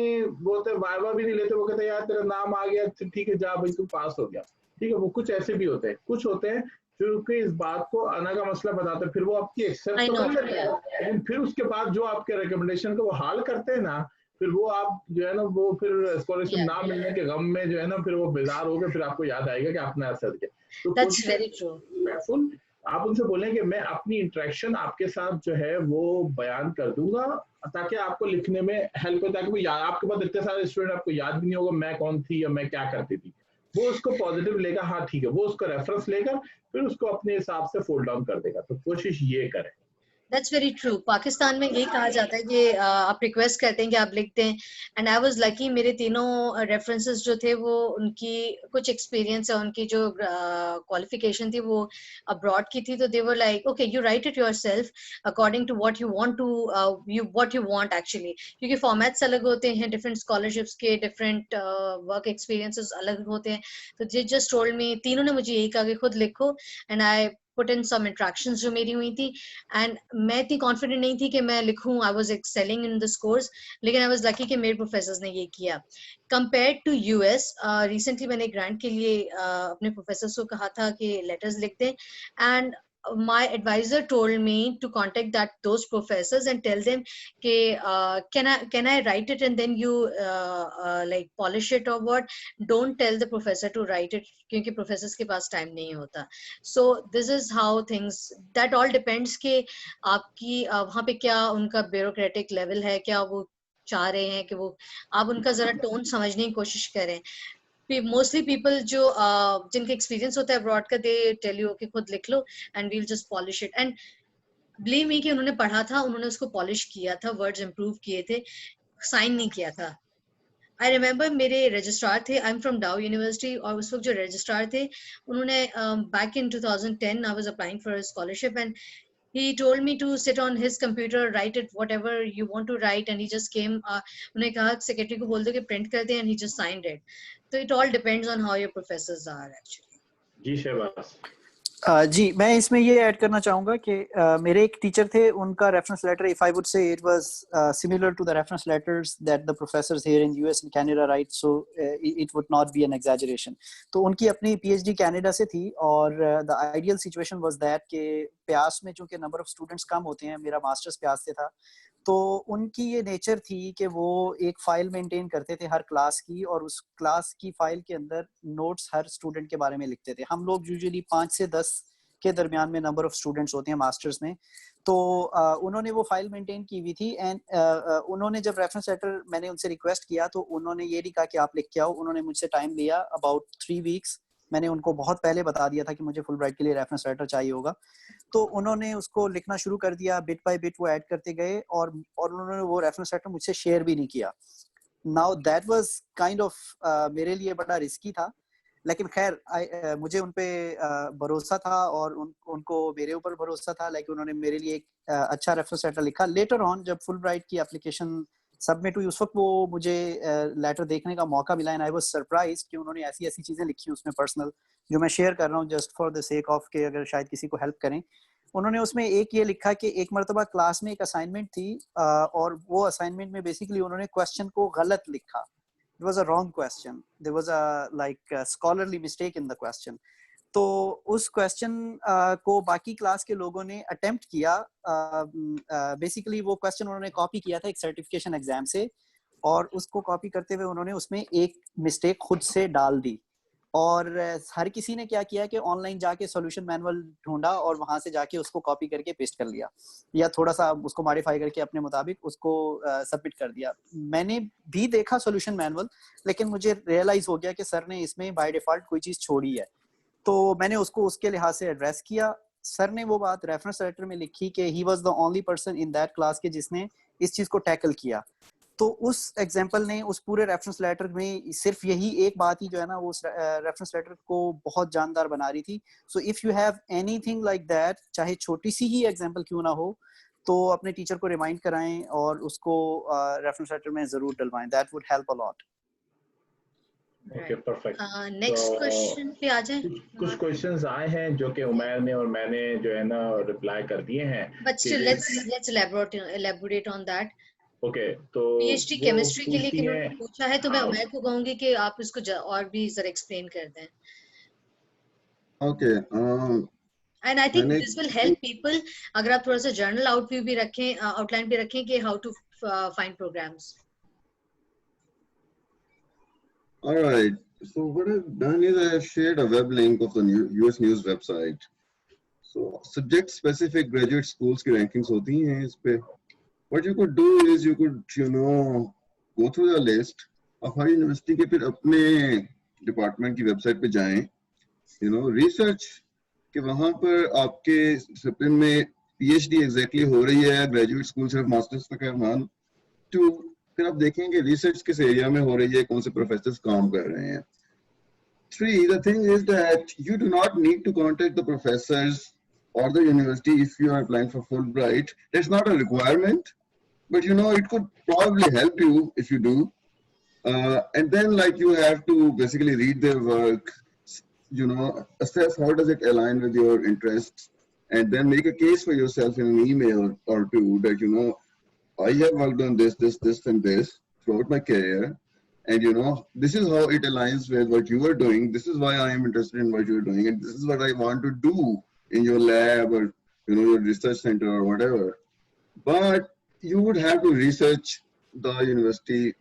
Speaker 1: बोलते हैं वाइवा भी नहीं लेते, वो कहते हैं यार तेरा नाम आ गया, ठीक है जा भाई तू पास हो गया. ठीक है, वो कुछ ऐसे भी होते हैं. कुछ होते हैं जो कि इस बात को आना का मसला बताते हैं, फिर वो आपकी एक्सेप्ट तो कर लेते हैं, लेकिन फिर उसके बाद जो आपके रिकमेंडेशन को वो हाल करते हैं ना, फिर वो आप जो है ना वो फिर स्कॉलरशिप ना मिलने के गम में जो है ना फिर वो बेजार हो गए, फिर आपको याद आएगा कि आपने ऐसा किया.
Speaker 3: That's very true.
Speaker 1: आप उनसे बोलें कि मैं अपनी इंटरेक्शन आपके साथ जो है वो बयान कर दूंगा ताकि आपको लिखने में हेल्प हो, ताकि वो याद, आपके पास इतने सारे स्टूडेंट आपको याद भी नहीं होगा मैं कौन थी या मैं क्या करती थी. वो उसको पॉजिटिव लेगा, हाँ ठीक है, वो उसको रेफरेंस लेगा, फिर उसको अपने हिसाब से फोल्ड डाउन कर देगा. तो कोशिश ये करें.
Speaker 3: That's very true. पाकिस्तान में यही कहा जाता है कि आप रिक्वेस्ट करते हैं कि आप लिख दें, एंड आई वाज लकी मेरे तीनों रेफरेंसेस जो थे वो उनकी कुछ एक्सपीरियंस है, उनकी जो क्वालिफिकेशन थी वो अब्रॉड की थी, तो they were like okay you write it yourself according to what you want to what you want actually, क्योंकि फॉर्मेट्स अलग होते हैं, डिफरेंट स्कॉलरशिप्स के डिफरेंट वर्क एक्सपीरियंसेस अलग होते हैं, तो दे जस्ट टोल्ड मी, तीनों ने मुझे यही कहा कि खुद लिखो, and I put in some interactions जो मेरी हुई थी, एंड मैं इतनी कॉन्फिडेंट नहीं थी कि मैं लिखूं, I was excelling in this course, लेकिन आई वाज लकी कि मेरे प्रोफेसर्स ने ये किया। कंपेयर्ड टू यूएस, रिसेंटली मैंने ग्रांट के लिए अपने प्रोफेसर्स को कहा था कि लेटर्स लिख दें, and my advisor told me to contact those professors and tell them कि can I write it and then you like polish it or what, don't tell the professor to write it क्योंकि professors के पास time नहीं होता, so this is how things, that all depends कि आपकी वहाँ पे क्या उनका bureaucratic level है, क्या वो चाह रहे हैं कि वो आप उनका जरा टोन समझने की कोशिश करें। मोस्टली पीपल जो जिनके एक्सपीरियंस होता है अब्रॉड का, दे टेल यू कि खुद लिख लो and we'll just polish it, and believe me कि उन्होंने पढ़ा था, उन्होंने उसको पॉलिश किया था, वर्ड्स इंप्रूव किए थे, साइन नहीं किया था। आई रिमेम्बर मेरे रजिस्ट्रार थे, आई एम फ्रॉम डाउ यूनिवर्सिटी, और उस वक्त जो रजिस्ट्रार थे उन्होंने back in 2010 I was applying for scholarship and he told me to sit on his computer, write it whatever you want to write, and he just came, उन्हें कहा secretary को बोल दो कि प्रिंट कर दे, and he just signed it. So it all depends on how your professors are actually.
Speaker 1: जी शहबाज।
Speaker 2: जी मैं इसमें ये ऐड करना चाहूँगा कि मेरे एक टीचर थे, उनका reference letter, if I would say it was similar to the reference letters that the professors here in US and Canada write, so it would not be an exaggeration. तो उनकी अपनी PhD कनाडा से थी, और the ideal situation was that कि प्यास में चूँकि number of students कम होते हैं, मेरा मास्टर्स प्यास से था, तो उनकी ये नेचर थी कि वो एक फाइल मेंटेन करते थे हर क्लास की, और उस क्लास की फाइल के अंदर नोट्स हर स्टूडेंट के बारे में लिखते थे। हम लोग यूजुअली 5 से 10 के दरमियान में नंबर ऑफ स्टूडेंट्स होते हैं मास्टर्स में, तो उन्होंने वो फाइल मेंटेन की हुई थी, एंड उन्होंने जब रेफरेंस लेटर मैंने उनसे रिक्वेस्ट किया तो उन्होंने ये नहीं कहा कि आप लिख के आओ, उन्होंने मुझसे टाइम लिया अबाउट 3 वीक्स। मैंने उनको बहुत पहले बता दिया था कि मुझे फुल ब्राइट के लिए रेफरेंस लेटर चाहिए होगा, तो उन्होंने उसको लिखना शुरू कर दिया, बिट बाय बिट वो ऐड करते गए, और उन्होंने वो रेफरेंस लेटर मुझसे शेयर भी नहीं किया। Now that was kind of मेरे लिए बड़ा रिस्की था, लेकिन खैर मुझे उन पे भरोसा था, और उनको मेरे ऊपर भरोसा था, लाइक उन्होंने मेरे लिए एक अच्छा रेफरेंस लेटर लिखा। लेटर ऑन जब फुल ब्राइट की एप्लीकेशन सबमिट हुई, उस वक्त वो मुझे लेटर देखने का मौका मिला, एंड आई वाज सरप्राइज्ड कि उन्होंने ऐसी ऐसी चीजें लिखी उसमें पर्सनल, जो मैं शेयर कर रहा हूँ just for the sake of के अगर शायद किसी को हेल्प करें। उन्होंने उसमें एक ये लिखा कि एक मरतबा क्लास में एक असाइनमेंट थी, और वो असाइनमेंट में बेसिकली उन्होंने क्वेश्चन को गलत लिखा, it was a wrong question, there was a like a scholarly mistake in the question, तो उस क्वेश्चन को बाकी क्लास के लोगों ने अटेम्प्ट किया, बेसिकली वो क्वेश्चन उन्होंने कॉपी किया था एक सर्टिफिकेशन एग्जाम से, और उसको कॉपी करते हुए उन्होंने उसमें एक मिस्टेक खुद से डाल दी, और हर किसी ने क्या किया कि ऑनलाइन जाके सॉल्यूशन मैनुअल ढूंढा और वहां से जाके उसको कॉपी करके पेस्ट कर लिया, या थोड़ा सा उसको मॉडिफाई करके अपने मुताबिक उसको सबमिट कर दिया। मैंने भी देखा सॉल्यूशन मैनुअल, लेकिन मुझे रियलाइज हो गया कि सर ने इसमें बाय डिफॉल्ट कोई चीज छोड़ी है, तो मैंने उसको उसके लिहाज से एड्रेस किया। सर ने वो बात रेफरेंस लेटर में लिखी कि he was the only person in that class के जिसने इस चीज को टैकल किया। तो उस एग्जाम्पल ने उस पूरे रेफरेंस लेटर में सिर्फ यही एक बात ही जो है ना वो रेफरेंस लेटर को बहुत जानदार बना रही थी। So if you have anything like that, चाहे छोटी सी ही एग्जाम्पल क्यों ना हो, तो अपने टीचर को रिमाइंड कराएं और उसको रेफरेंस लेटर में जरूर डलवाएं, that would help a lot.
Speaker 1: Okay perfect.
Speaker 3: Next question पे आ जाएं।
Speaker 1: कुछ क्वेश्चंस आए हैं जो कि उमैर ने और मैंने जो है ना रिप्लाई कर दिए हैं,
Speaker 3: but still let's elaborate on that.
Speaker 1: Okay, तो
Speaker 3: पीएचडी केमिस्ट्री के लिए किन्होंने पूछा है, तो मैं उमैर को कहूंगी कि आप इसको और भी जरा एक्सप्लेन कर दें।
Speaker 10: Okay,
Speaker 3: and I think this will help people, अगर आप थोड़ा सा जर्नल आउटव्यू भी रखें, आउटलाइन भी रखें कि how to find programmes.
Speaker 10: All right. So what I've done is I have shared a web link of the US News website. So subject-specific graduate schools की rankings होती हैं इस पे. What you could do is you could, go through the list of her university के, फिर अपने department की website पे जाएं, research कि वहाँ पर आपके discipline में PhD एग्जैक्टली हो रही है, ग्रेजुएट स्कूल सिर्फ मास्टर्स तक है मान, तो फिर आप देखेंगे रिसर्च किस एरिया में हो रही है, कौन से प्रोफेसर्स काम कर रहे हैं. 3, the thing is that you do not need to contact the professors or the university if you are applying for Fulbright. It's not a requirement, but you know, it could probably help you if you do. And then like you have to basically read their work, you know, assess how does it align with your interests, and then make a case for yourself in an email or two that, you know, I have worked on this, and this throughout my career. And you know, this is how it aligns with what you are doing. This is why I am interested in what you're doing, and this is what I want to do in your lab or, you know, your research center or whatever. But you would have to research the universities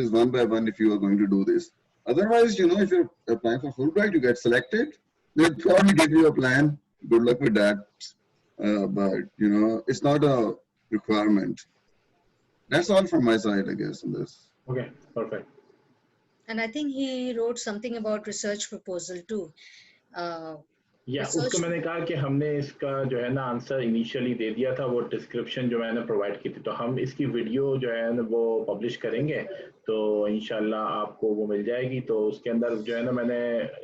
Speaker 10: one by one if you are going to do this. Otherwise, you know, if you're applying for Fulbright, you get selected, they'll probably give you a plan. Good luck with that. But you know, it's not a requirement. That's all from my side, I guess, in this.
Speaker 1: Okay, perfect.
Speaker 3: And I think he wrote something about research proposal too.
Speaker 1: उसको मैंने कहा कि हमने इसका जो है ना answer initially दे दिया था, वो डिस्क्रिप्शन जो मैंने प्रोवाइड की थी, तो हम इसकी वीडियो जो है ना वो पब्लिश करेंगे, तो इंशाल्लाह आपको वो मिल जाएगी. तो उसके अंदर जो है ना मैंने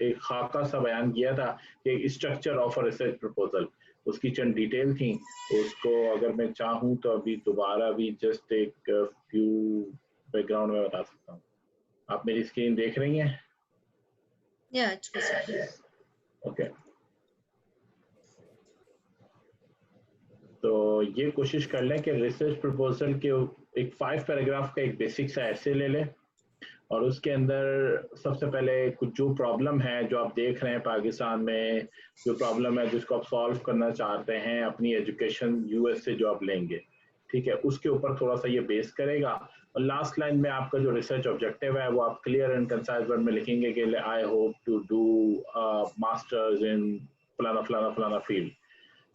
Speaker 1: एक खाका सा बयान किया था कि structure of a research proposal, उसकी चंद डिटेल थी. उसको अगर मैं चाहूँ तो अभी दोबारा भी जस्ट एक फ्यू बैकग्राउंड में बता सकता हूँ. आप मेरी स्क्रीन देख रही हैं? ओके. तो ये कोशिश कर लें कि रिसर्च प्रपोजल के एक 5 पैराग्राफ का एक बेसिक सा ऐसे ले लें, और उसके अंदर सबसे पहले कुछ जो प्रॉब्लम है जो आप देख रहे हैं पाकिस्तान में, जो प्रॉब्लम है जिसको आप सॉल्व करना चाहते हैं अपनी एजुकेशन यूएस से जो आप लेंगे, ठीक है, उसके ऊपर थोड़ा सा ये बेस करेगा. और लास्ट लाइन में आपका जो रिसर्च ऑब्जेक्टिव है वो आप क्लियर एंड कंसाइज वर्ड में लिखेंगे कि I hope to do masters in फलाना फलाना फलाना फील्ड.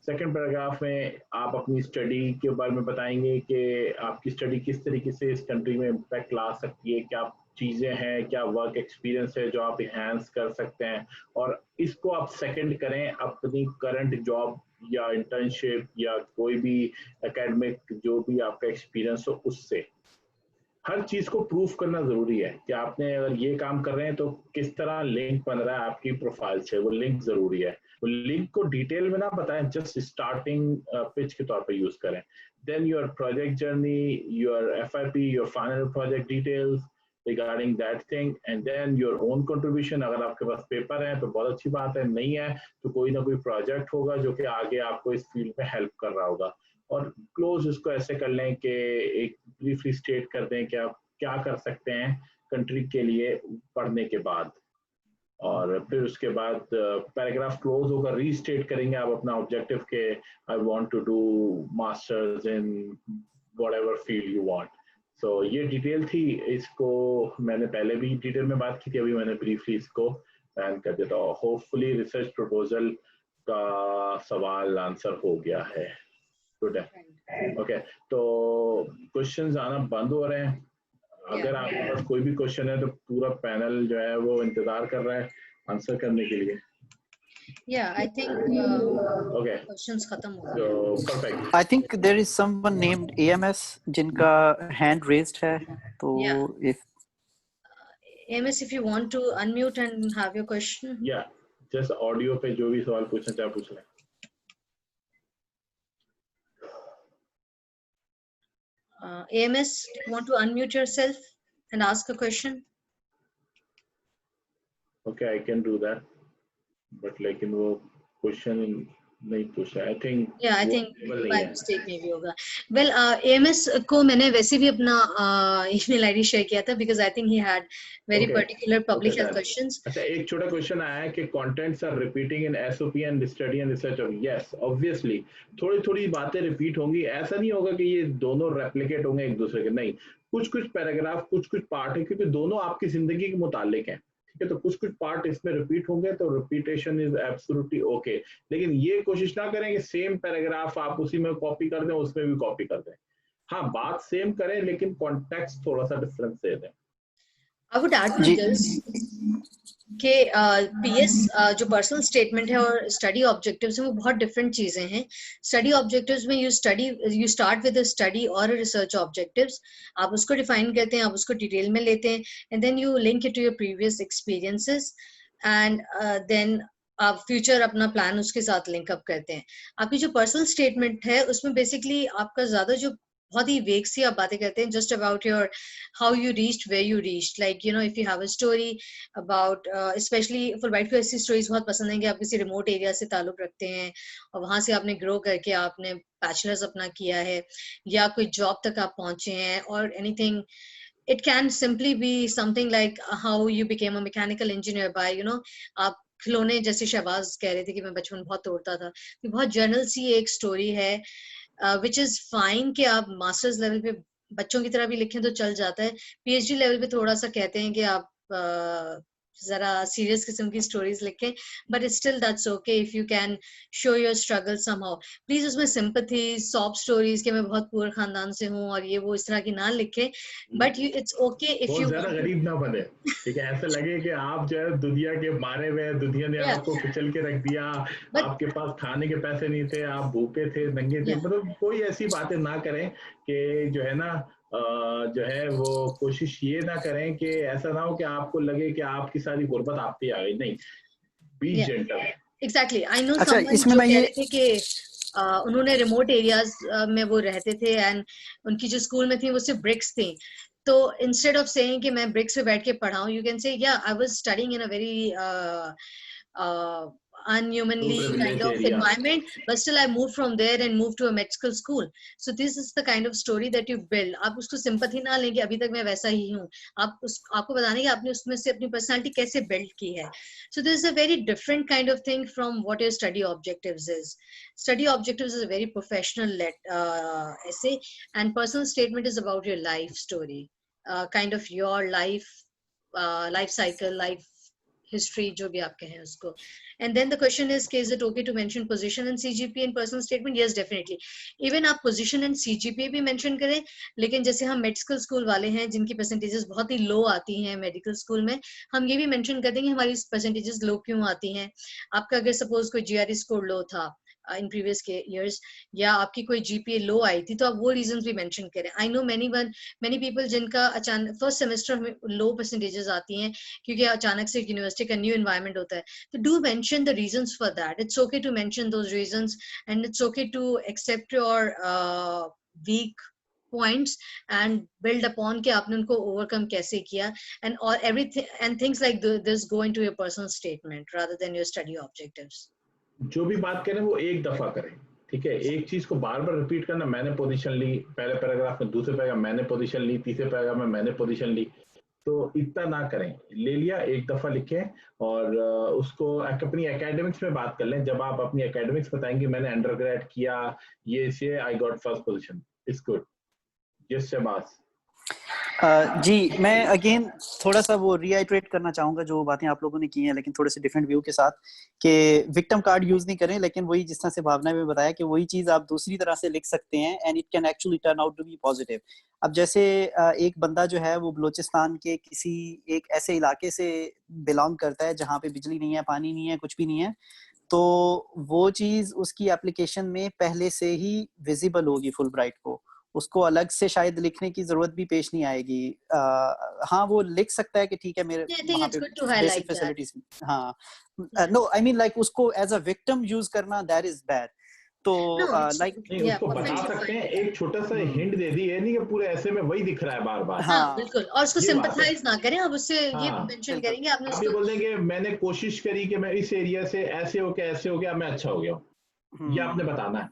Speaker 1: सेकंड पैराग्राफ में आप अपनी स्टडी के बारे में बताएंगे कि आपकी स्टडी किस तरीके से इस कंट्री में इम्पैक्ट ला सकती है, क्या चीज़ें हैं, क्या वर्क एक्सपीरियंस है जो आप इन्हांस कर सकते हैं, और इसको आप सेकंड करें अपनी करंट जॉब या इंटर्नशिप या कोई भी एकेडमिक जो भी आपका एक्सपीरियंस हो उससे. हर चीज़ को प्रूफ करना ज़रूरी है कि आपने अगर ये काम कर रहे हैं तो किस तरह लिंक बन रहा है आपकी प्रोफाइल से, वो लिंक ज़रूरी है. वो लिंक को डिटेल में ना बताएं, जस्ट स्टार्टिंग पिच के तौर पे यूज़ करें. Then your project journey, your FIP, your final project details regarding that thing, and then your own contribution. अगर आपके पास पेपर है तो बहुत अच्छी बात है, नहीं है तो कोई ना कोई प्रोजेक्ट होगा जो कि आगे आपको इस फील्ड में हेल्प कर रहा होगा. और क्लोज उसको ऐसे कर लें कि एक ब्रीफली स्टेट कर दें कि आप क्या कर सकते हैं कंट्री के लिए पढ़ने के बाद, और फिर उसके बाद पैराग्राफ क्लोज होगा, रीस्टेट करेंगे आप अपना ऑब्जेक्टिव के I want to do masters in whatever field you want. So ये डिटेल थी, इसको मैंने पहले भी डिटेल में बात की थी, अभी मैंने ब्रीफली इसको बयान कर देता हूँ. होपफुली रिसर्च प्रपोजल का सवाल आंसर हो गया है. गुड है. ओके, तो क्वेश्चंस आना बंद हो रहे हैं. अगर आपके पास कोई भी क्वेश्चन है तो पूरा पैनल जो है वो इंतजार कर रहा है आंसर करने के लिए.
Speaker 3: I think questions खत्म हो गए.
Speaker 1: So perfect.
Speaker 2: I think there is someone named AMS जिनका hand raised है, तो if
Speaker 3: AMS, if you want to unmute and have your question.
Speaker 1: just audio पे जो भी सवाल पूछना चाहे पूछ लें.
Speaker 3: AMS, do you want to unmute yourself and ask a question?
Speaker 1: Okay, I can do that, but लेकिन वो question नहीं पूछा. I think
Speaker 3: by mistake maybe होगा. Well, AMS को मैंने वैसे भी अपना email ID share किया था because I think he had very particular public health questions.
Speaker 1: अच्छा, एक छोटा क्वेश्चन आया है कि contents are repeating in SOP and study and research. Yes, obviously थोड़ी बातें रिपीट होंगी. ऐसा नहीं होगा कि ये दोनों रेप्लिकेट होंगे एक दूसरे के, नहीं. कुछ पैराग्राफ, कुछ पार्ट है क्योंकि दोनों आपकी जिंदगी के मुतालिक हैं, ठीक है. तो कुछ पार्ट इसमें रिपीट होंगे, तो रिपीटेशन इज एब्सोल्युटली ओके. लेकिन ये कोशिश ना करें कि सेम पैराग्राफ आप उसी में कॉपी कर दें, उसमें भी कॉपी कर दें. हाँ, बात सेम करें लेकिन कॉन्टेक्स्ट थोड़ा सा डिफरेंस दे दें.
Speaker 3: I would add to this कि पीएस जो पर्सनल स्टेटमेंट है और स्टडी ऑब्जेक्टिव्स हैं वो बहुत डिफरेंट चीजें हैं. स्टडी ऑब्जेक्टिव्स में you start with a study और रिसर्च ऑब्जेक्टिव्स. आप उसको डिफाइन करते हैं, आप उसको डिटेल में लेते हैं, and then you link it to your previous experiences, एंड देन आप फ्यूचर अपना प्लान उसके साथ लिंक अप करते हैं. आपकी जो पर्सनल स्टेटमेंट है उसमें बेसिकली आपका ज्यादा जो बहुत ही वेग सी आप बातें करते हैं just about your how you reached, where you reached, like you know if you have a story about specially Fulbright को ऐसी स्टोरीज बहुत पसंद है कि आप किसी रिमोट एरिया से ताल्लुक रखते हैं और वहां से आपने ग्रो करके आपने बैचलर्स अपना किया है या कोई जॉब तक आप पहुंचे हैं, और anything. It can simply be something like how you became a mechanical engineer by, you know, आप खिलौने जैसे शहबाज कह रहे थे कि मैं बचपन बहुत तोड़ता था. तो बहुत जर्नल सी एक स्टोरी है विच इज फाइन कि आप मास्टर्स लेवल पे बच्चों की तरह भी लिखें तो चल जाता है. पीएचडी लेवल पे थोड़ा सा कहते हैं कि आप जरा सीरियस किस्म की स्टोरीज लिखें, but still that's okay if you can show your struggle somehow. Please उसमें सिंपैथी, सॉफ्ट स्टोरीज कि मैं बहुत पुअर खानदान से हूँ और ये वो इस तरह की ना लिखे, but you it's okay if
Speaker 1: बहुत
Speaker 3: यू
Speaker 1: ज्यादा गरीब ना बने. ठीक है, ऐसा लगे कि आप जो है दुनिया के मारे हुए, दुनिया ने आपको कुचल के रख दिया, आपके पास खाने के पैसे नहीं थे, आप भूखे थे, नंगे थे. मतलब कोई ऐसी बातें ना करें कि जो है ना जो है वो कोशिश ये ना करें कि ऐसा ना हो कि आपको लगे कि आपकी सारी गुर्बत आप पे आ गई. नहीं, B gentle.
Speaker 3: Exactly. I know
Speaker 2: अच्छा,
Speaker 3: समवन
Speaker 2: इसमें
Speaker 3: जो
Speaker 2: मैं
Speaker 3: कह
Speaker 2: ये
Speaker 3: रहे थे कि उन्होंने रिमोट एरियाज में वो रहते थे एंड उनकी जो स्कूल में थी वो सिर्फ ब्रिक्स थी. तो इंस्टेड ऑफ सेइंग कि मैं ब्रिक्स पे बैठ के पढ़ाऊं, यू कैन से या I was studying in a very unhumanly kind of environment, but still I moved from there and moved to a medical school. So this is the kind of story that you build. आप उसको sympathy ना लेंगे अभी तक मैं वैसा ही हूँ, आपको बताने कि आपने उसमें से अपनी personality कैसे build की है. So this is a very different kind of thing from what your study objectives is. Study objectives is a very professional essay, and personal statement is about your life story, kind of your life cycle, life history, जो भी आप कहें उसको. And then the question is it okay to mention position and CGPA in personal statement? Yes, definitely. Even आप position and CGPA भी mention करें, लेकिन जैसे हम medical school वाले हैं जिनकी percentages बहुत ही low आती हैं medical school में, हम ये भी mention कर देंगे हमारी percentages low क्यों आती हैं. आपका अगर suppose कोई GRE score low था in previous years, या आपकी कोई GPA low आई थी, तो आप वो reasons भी mention करें. I know many people जिनका अचानक first semester में low percentages आती हैं क्योंकि अचानक से यूनिवर्सिटी का न्यू एनवायरनमेंट होता है. तो do mention the reasons for that. It's okay to mention those reasons and it's okay to accept your weak points and build upon कि आपने उनको overcome कैसे किया, and or everything and things like this go into your personal statement rather than your study objectives.
Speaker 1: जो भी बात करें वो एक दफा करें. ठीक है, एक चीज को बार बार रिपीट करना, मैंने पोजीशन ली पहले पैराग्राफ में, दूसरे पैराग्राफ मैंने पोजीशन ली, तीसरे पैराग्राफ में मैंने पोजीशन ली, तो इतना ना करें. ले लिया, एक दफा लिखें और उसको अपनी एकेडमिक्स में बात कर लें. जब आप अपनी एकेडमिक्स बताएंगे मैंने अंडरग्रेड किया ये से, I got first position, it's good. Yes Shahbaz.
Speaker 2: जी, मैं अगेन थोड़ा सा वो रीआइट्रेट करना चाहूंगा जो बातें आप लोगों ने की हैं, लेकिन थोड़े से डिफरेंट व्यू के साथ, कि विक्टिम कार्ड यूज नहीं करें, लेकिन वही जिस तरह से भावना में बताया कि वही चीज आप दूसरी तरह से लिख सकते हैं and it can actually turn out to be positive. अब जैसे एक बंदा जो है वो बलोचिस्तान के किसी एक ऐसे इलाके से बिलोंग करता है जहाँ पे बिजली नहीं है, पानी नहीं है, कुछ भी नहीं है, तो वो चीज उसकी एप्लीकेशन में पहले से ही विजिबल होगी फुलब्राइट को, उसको अलग से शायद लिखने की जरूरत भी पेश नहीं आएगी. हाँ, वो लिख सकता है कि ठीक है मेरे वहाँ पे बेसिक फैसिलिटीज. हाँ, नो आई मीन लाइक उसको एज अ विक्टिम यूज करना दैट इज बैड. तो लाइक
Speaker 1: उसको बता सकते हैं, एक छोटा सा हिंट दे दी है, नहीं कि पूरे ऐसे में वही दिख रहा है बार बार.
Speaker 3: हाँ बिल्कुल, और उसको सिंपैथाइज ना करें, आप उससे ये मेंशन करेंगे, आपने
Speaker 1: उसको बोल देंगे मैंने कोशिश करी कि मैं इस एरिया से ऐसे हो गया, मैं अच्छा हो गया. ये आपने बताना है.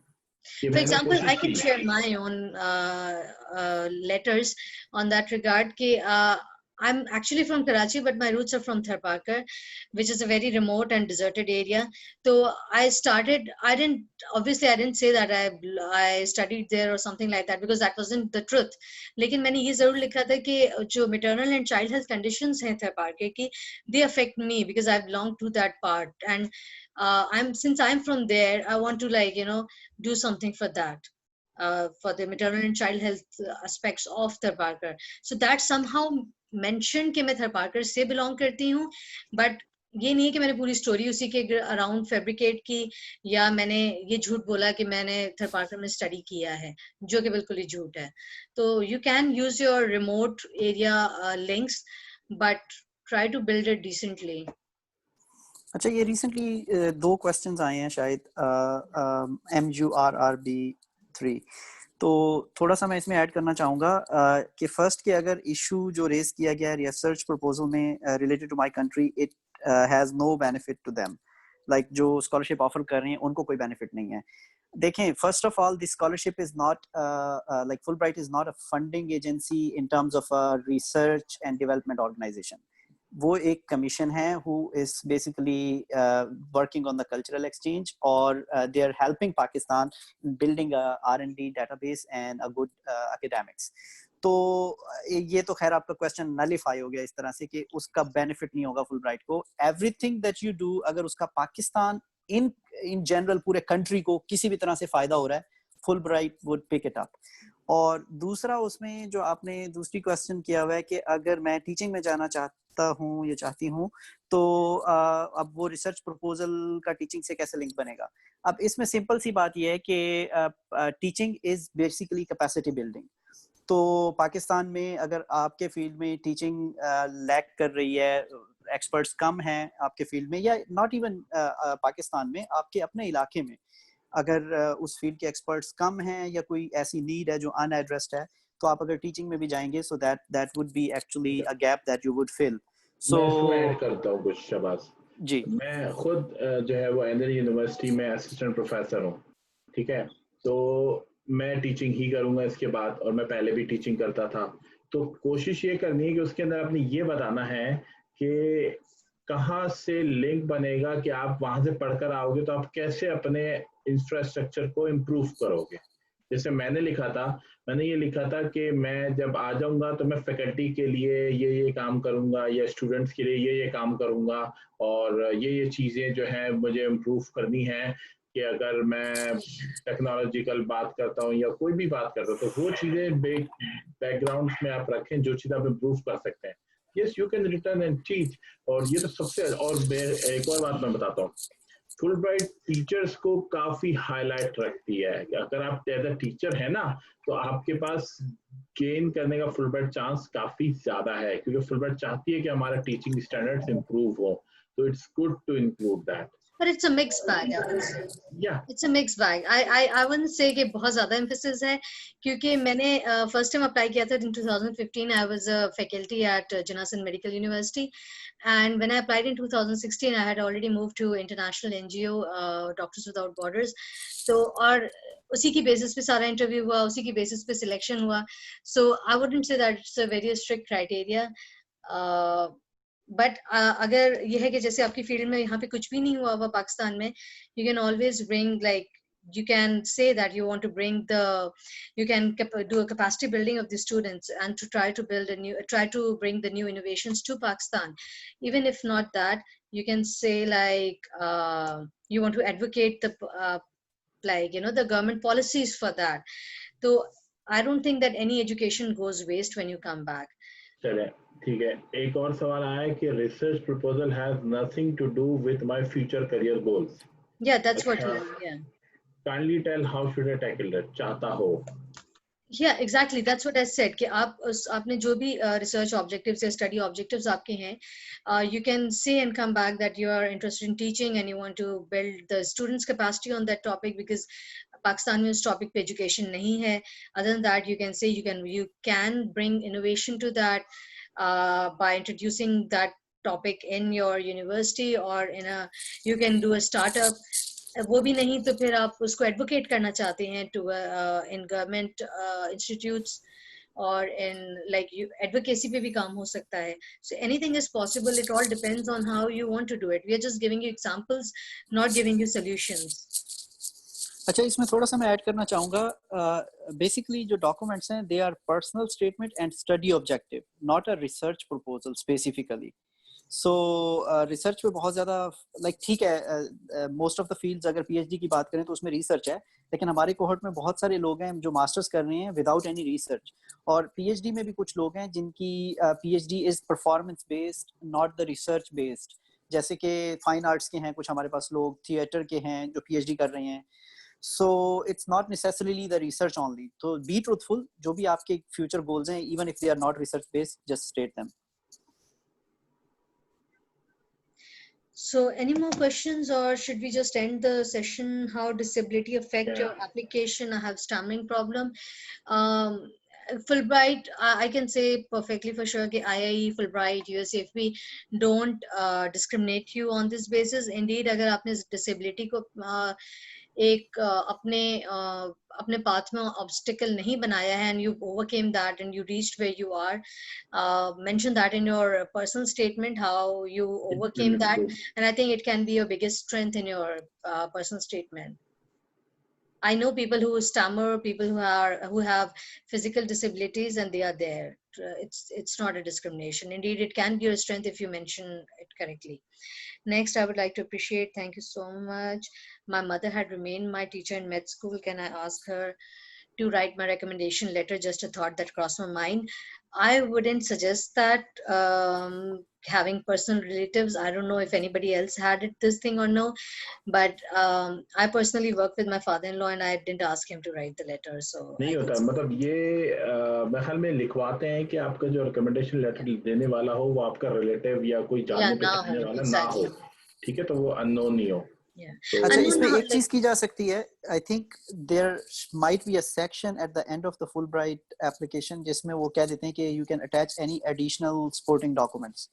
Speaker 3: For example, I can share my own letters on that regard. I'm actually from Karachi, but my roots are from Tharparkar, which is a very remote and deserted area. So I didn't say that I studied there or something like that, because that wasn't the truth. लेकिन मैंने ये जरूर लिखा था कि जो maternal and child health conditions हैं Tharparkar की, they affect me because I belong to that part, and since I'm from there, I want to do something for that. For the maternal and child health aspects of Tharparkar. So that somehow mention कि मैं थरपारकर से belong करती हूँ, but ये नहीं है कि मैंने पूरी स्टोरी उसी के अराउंड फैब्रिकेट की या मैंने ये झूठ बोला कि मैंने थरपारकर में स्टडी किया है, जो कि बिल्कुल ही झूठ है. तो you can use your remote area links but try to build it decently.
Speaker 2: अच्छा, ये रिसेंटली 2 क्वेश्चंस आए हैं शायद MURRB3, तो थोड़ा सा मैं इसमें ऐड करना चाहूँगा कि फर्स्ट कि अगर इशू जो रेज किया गया है रिसर्च प्रपोजल में related to my country, it has no benefit to them. Like जो स्कॉलरशिप ऑफर कर रहे हैं उनको कोई बेनिफिट नहीं है. देखें, first of all this scholarship is not like Fulbright is not a funding agency in terms of research and development organization. वो एक कमीशन है who is basically working on the cultural exchange, और they are helping Pakistan in building a R&D database and a good academics. तो ये तो खैर आपका question nullify हो गया इस तरह से कि उसका बेनिफिट नहीं होगा फुलब्राइट को. एवरीथिंग दैट यू डू, अगर उसका पाकिस्तान इन जनरल पूरे कंट्री को किसी भी तरह से फायदा हो रहा है, Fulbright would pick it up. और दूसरा उसमें जो आपने दूसरी क्वेश्चन किया हुआ है कि अगर मैं टीचिंग में जाना चाहता हूँ या चाहती हूँ, तो अब वो रिसर्च प्रपोजल का टीचिंग से कैसे लिंक बनेगा. अब इसमें सिंपल सी बात ये है कि teaching is basically capacity building. तो पाकिस्तान में अगर आपके फील्ड में टीचिंग लैक कर रही है, एक्सपर्ट्स कम हैं आपके फील्ड में, या नॉट इवन पाकिस्तान में, आपके अपने इलाके में अगर उस फील्ड के एक्सपर्ट्स कम हैं या कोई ऐसी नीड है जो अनएड्रेस्ड है, तो आप अगर टीचिंग में भी जाएंगे, so that would be actually a gap that you would fill.
Speaker 1: So मैं इसमें ऐड करता हूँ कुछ शबाज
Speaker 2: जी.
Speaker 1: मैं खुद जो है वो एनएल यूनिवर्सिटी में असिस्टेंट प्रोफेसर हूँ, ठीक है. तो मैं टीचिंग ही करूँगा इसके बाद, और मैं पहले भी टीचिंग करता था. तो कोशिश ये करनी है कि उसके अंदर आपने ये बताना है कि कहाँ से लिंक बनेगा कि आप वहाँ से पढ़कर आओगे तो आप कैसे अपने इंफ्रास्ट्रक्चर को इम्प्रूव करोगे. जैसे मैंने ये लिखा था कि मैं जब आ जाऊंगा तो मैं फैकल्टी के लिए ये काम करूंगा या स्टूडेंट्स के लिए ये काम करूंगा, और ये चीज़ें जो हैं मुझे इम्प्रूव करनी है. कि अगर मैं टेक्नोलॉजिकल बात करता हूँ या कोई भी बात करता हूँ, तो वो चीज़ें बैकग्राउंड में आप रखें जो चीज़ आप इम्प्रूव कर सकते हैं. Yes, you can return and teach. और ये तो सबसे, और एक और बात मैं बताता हूँ, फुलब्राइट टीचर्स को काफी हाईलाइट रखती है. अगर आप एज अ टीचर है ना, तो आपके पास गेन करने का फुलब्राइट चांस काफी ज्यादा है, क्योंकि फुलब्राइट चाहती है कि हमारा टीचिंग स्टैंडर्ड्स इंप्रूव हो. तो it's good to include that.
Speaker 3: But it's a mixed bag, I would say.
Speaker 1: Yeah.
Speaker 3: It's a mixed bag. I wouldn't say कि बहुत ज़्यादा emphasis है, क्योंकि मैंने first time apply किया था in 2015. I was a faculty at Janassan Medical University, and when I applied in 2016, I had already moved to international NGO, Doctors Without Borders. So और उसी की basis पे सारा interview हुआ, उसी की basis पे selection हुआ. So I wouldn't say that it's a very strict criteria. But अगर ये है कि जैसे आपकी फील्ड में यहाँ पे कुछ भी नहीं हुआ हुआ पाकिस्तान में, you can always bring, like you can say that you want to bring you can do a capacity building of the students and to try to bring the new innovations to Pakistan. Even if not that, you can say like you want to advocate the government policies for that. So I don't think that any education goes waste when you come back.
Speaker 1: चले, ठीक है. एक और सवाल आया है कि research proposal has nothing to do with my future career goals.
Speaker 3: Yeah, that's what. Yeah.
Speaker 1: Kindly tell how should I tackle that? चाहता हो.
Speaker 3: Yeah, exactly. That's what I said. कि आपने जो भी research objectives या study objectives आपके हैं, you can say and come back that you are interested in teaching and you want to build the students' capacity on that topic, because Pakistan में उस topic पे education नहीं है. Other than that, you can say you can bring innovation to that by introducing that topic in your university, or you can do a startup. वो भी नहीं तो फिर आप उसको एडवोकेट करना चाहते हैं टू इन गवर्नमेंट इंस्टीट्यूट्स, और इन लाइक एडवोकेसी पे भी काम हो सकता है. So anything is possible. It all depends on how you want to do it. We are just giving you examples, not giving you solutions.
Speaker 2: अच्छा, इसमें थोड़ा सा मैं ऐड करना चाहूँगा. बेसिकली जो डॉक्यूमेंट्स हैं, they are personal statement and study objective, not a research proposal specifically. So research पे बहुत ज़्यादा लाइक ठीक है, मोस्ट ऑफ द फील्ड्स अगर पीएचडी की बात करें तो उसमें रिसर्च है, लेकिन हमारे कोहॉर्ट में बहुत सारे लोग हैं जो मास्टर्स कर रहे हैं विदाउट एनी रिसर्च, और पीएचडी में भी कुछ लोग हैं जिनकी PhD is performance based not the research based, जैसे कि फाइन आर्ट्स के हैं कुछ हमारे पास लोग, थिएटर के हैं जो पीएचडी कर रहे हैं। So it's not necessarily the research only, तो बी ट्रूथफुल, जो भी आपके फ्यूचर गोल्स हैं even if they are not research based, just state them.
Speaker 3: So any more questions, or should we just end the session? How disability affect your application? I have stammering problem. Fulbright, I can say perfectly for sure that IIE, Fulbright, USFB don't discriminate you on this basis. Indeed, अगर आपने disability को एक अपने path में obstacle नहीं बनाया है and you overcame that and you reached where you are, mention that in your personal statement how you overcame that, and I think it can be your biggest strength in your personal statement. I know people who stammer, people who have physical disabilities, and they are there. It's not a discrimination. Indeed, it can be your strength if you mention it correctly. Next, I would like to appreciate, thank you so much. My mother had remained my teacher in med school. Can I ask her to write my recommendation letter? Just a thought that crossed my mind. I wouldn't suggest that, having personal relatives. I don't know if anybody else had this thing or no, but I personally work with my father-in-law and I didn't ask him to write the letter. So
Speaker 1: नहीं होता, मतलब ये मेरे ख्याल में लिखवाते हैं कि आपका जो रिकमेंडेशन लेटर देने वाला हो वो आपका रिलेटिव या कोई जानने पहचानने वाला ना हो, ठीक है, तो वो अननोन ही हो।
Speaker 2: अच्छा, इसमें एक चीज की जा सकती है, I think there might be a section at the end of the Fulbright application जिसमें वो कह देते हैं कि you can attach any additional supporting documents,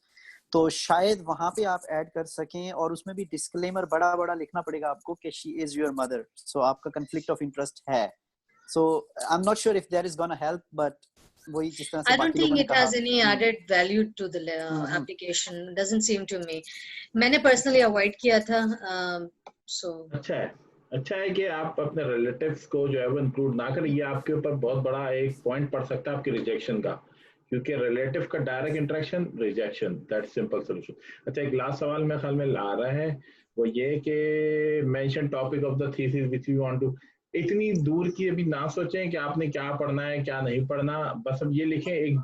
Speaker 2: तो शायद वहां पे आप ऐड कर सकें, और उसमें भी डिस्क्लेमर बड़ा बड़ा लिखना पड़ेगा आपको कि she is your mother, so आपका कन्फ्लिक्ट ऑफ इंटरेस्ट है। So I am not sure if that is gonna help, but वही जिस तरह से
Speaker 3: I don't think it has any added value to the application. Doesn't seem to me. मैंने personally avoid किया था, so
Speaker 1: अच्छा है कि आप अपने रिलेटिव्स को जो है वो इंक्लूड ना करें। ये आपके ऊपर बहुत बड़ा एक पॉइंट पड़ सकता है आपके रिजेक्शन का, क्योंकि रिलेटिव का direct interaction rejection, that simple solution. अच्छा, एक लास्ट सवाल मेरे ख्याल में ला रहा है, वो ये कि mention topic of the thesis which you want to, इतनी दूर की अभी ना सोचें कि आपने क्या पढ़ना है क्या नहीं पढ़ना, बस अब ये लिखें, एक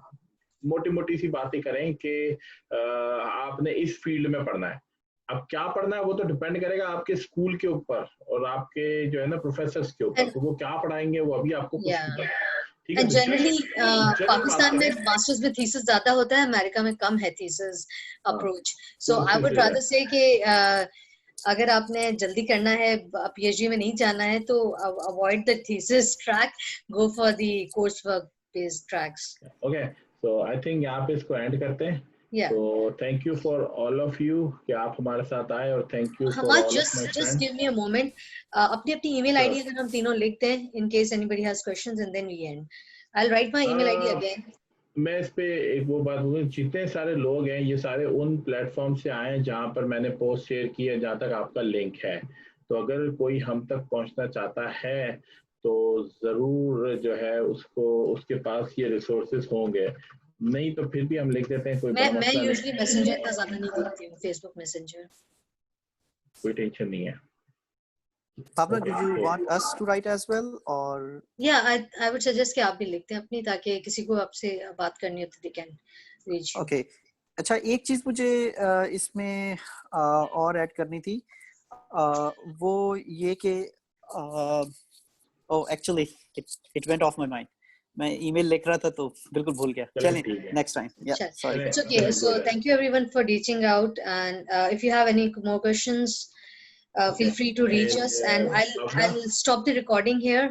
Speaker 1: मोटी मोटी सी बातें करें कि आपने इस फील्ड में पढ़ना है। अब क्या पढ़ना है वो तो डिपेंड करेगा आपके स्कूल के ऊपर और आपके जो है ना प्रोफेसर्स के ऊपर, तो वो क्या पढ़ाएंगे वो अभी आपको कुछ नहीं पता।
Speaker 3: जनरली पाकिस्तान में मास्टर्स में थीसिस ज्यादा होता है, अमेरिका में कम है thesis approach. So I would rather से कि अगर आपने जल्दी करना है, पीएचडी में नहीं जाना है, तो avoid the thesis track, go for the course work based tracks.
Speaker 1: Okay, so I think यहाँ पे इसको एंड करते हैं। So thank you for all of you कि आप हमारे साथ आए, और thank you for all of my friends.
Speaker 3: Just give me a moment. अपनी email ID अगर हम तीनों लिखते हैं, in case anybody has questions, and then we end. I'll write my email ID again.
Speaker 1: मैं इस पे एक वो बात बोलूँ, जितने सारे लोग हैं ये सारे उन प्लेटफॉर्म से आए हैं जहाँ पर मैंने पोस्ट शेयर की है, जहाँ तक आपका लिंक है, तो अगर कोई हम तक पहुँचना चाहता है तो ज़रूर जो है उसको, उसके पास ये रिसोर्सेज होंगे, नहीं तो फिर भी हम लिख देते हैं। कोई
Speaker 3: मैं यूजुअली मैसेंजर इतना ज्यादा नहीं देखती हूँ, फेसबुक मैसेंजर,
Speaker 1: कोई टेंशन नहीं है।
Speaker 2: Pablo, do you want us to write as well, or?
Speaker 3: Yeah, I would suggest कि आप भी लिखते हैं अपनी, ताकि किसी को आपसे बात करनी हो तो they can reach you.
Speaker 2: Okay. अच्छा, एक चीज मुझे इसमें और ऐड करनी थी, वो ये कि oh actually it went off my mind. मैं email लिख रहा था तो बिल्कुल भूल गया। चलिए, next time. Yeah, sorry.
Speaker 3: It's okay. So thank you everyone for reaching out, and if you have any more questions, feel free to reach us, and I'll stop the recording here.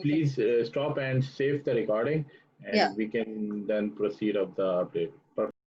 Speaker 1: Please stop and save the recording, and we can then proceed of the update.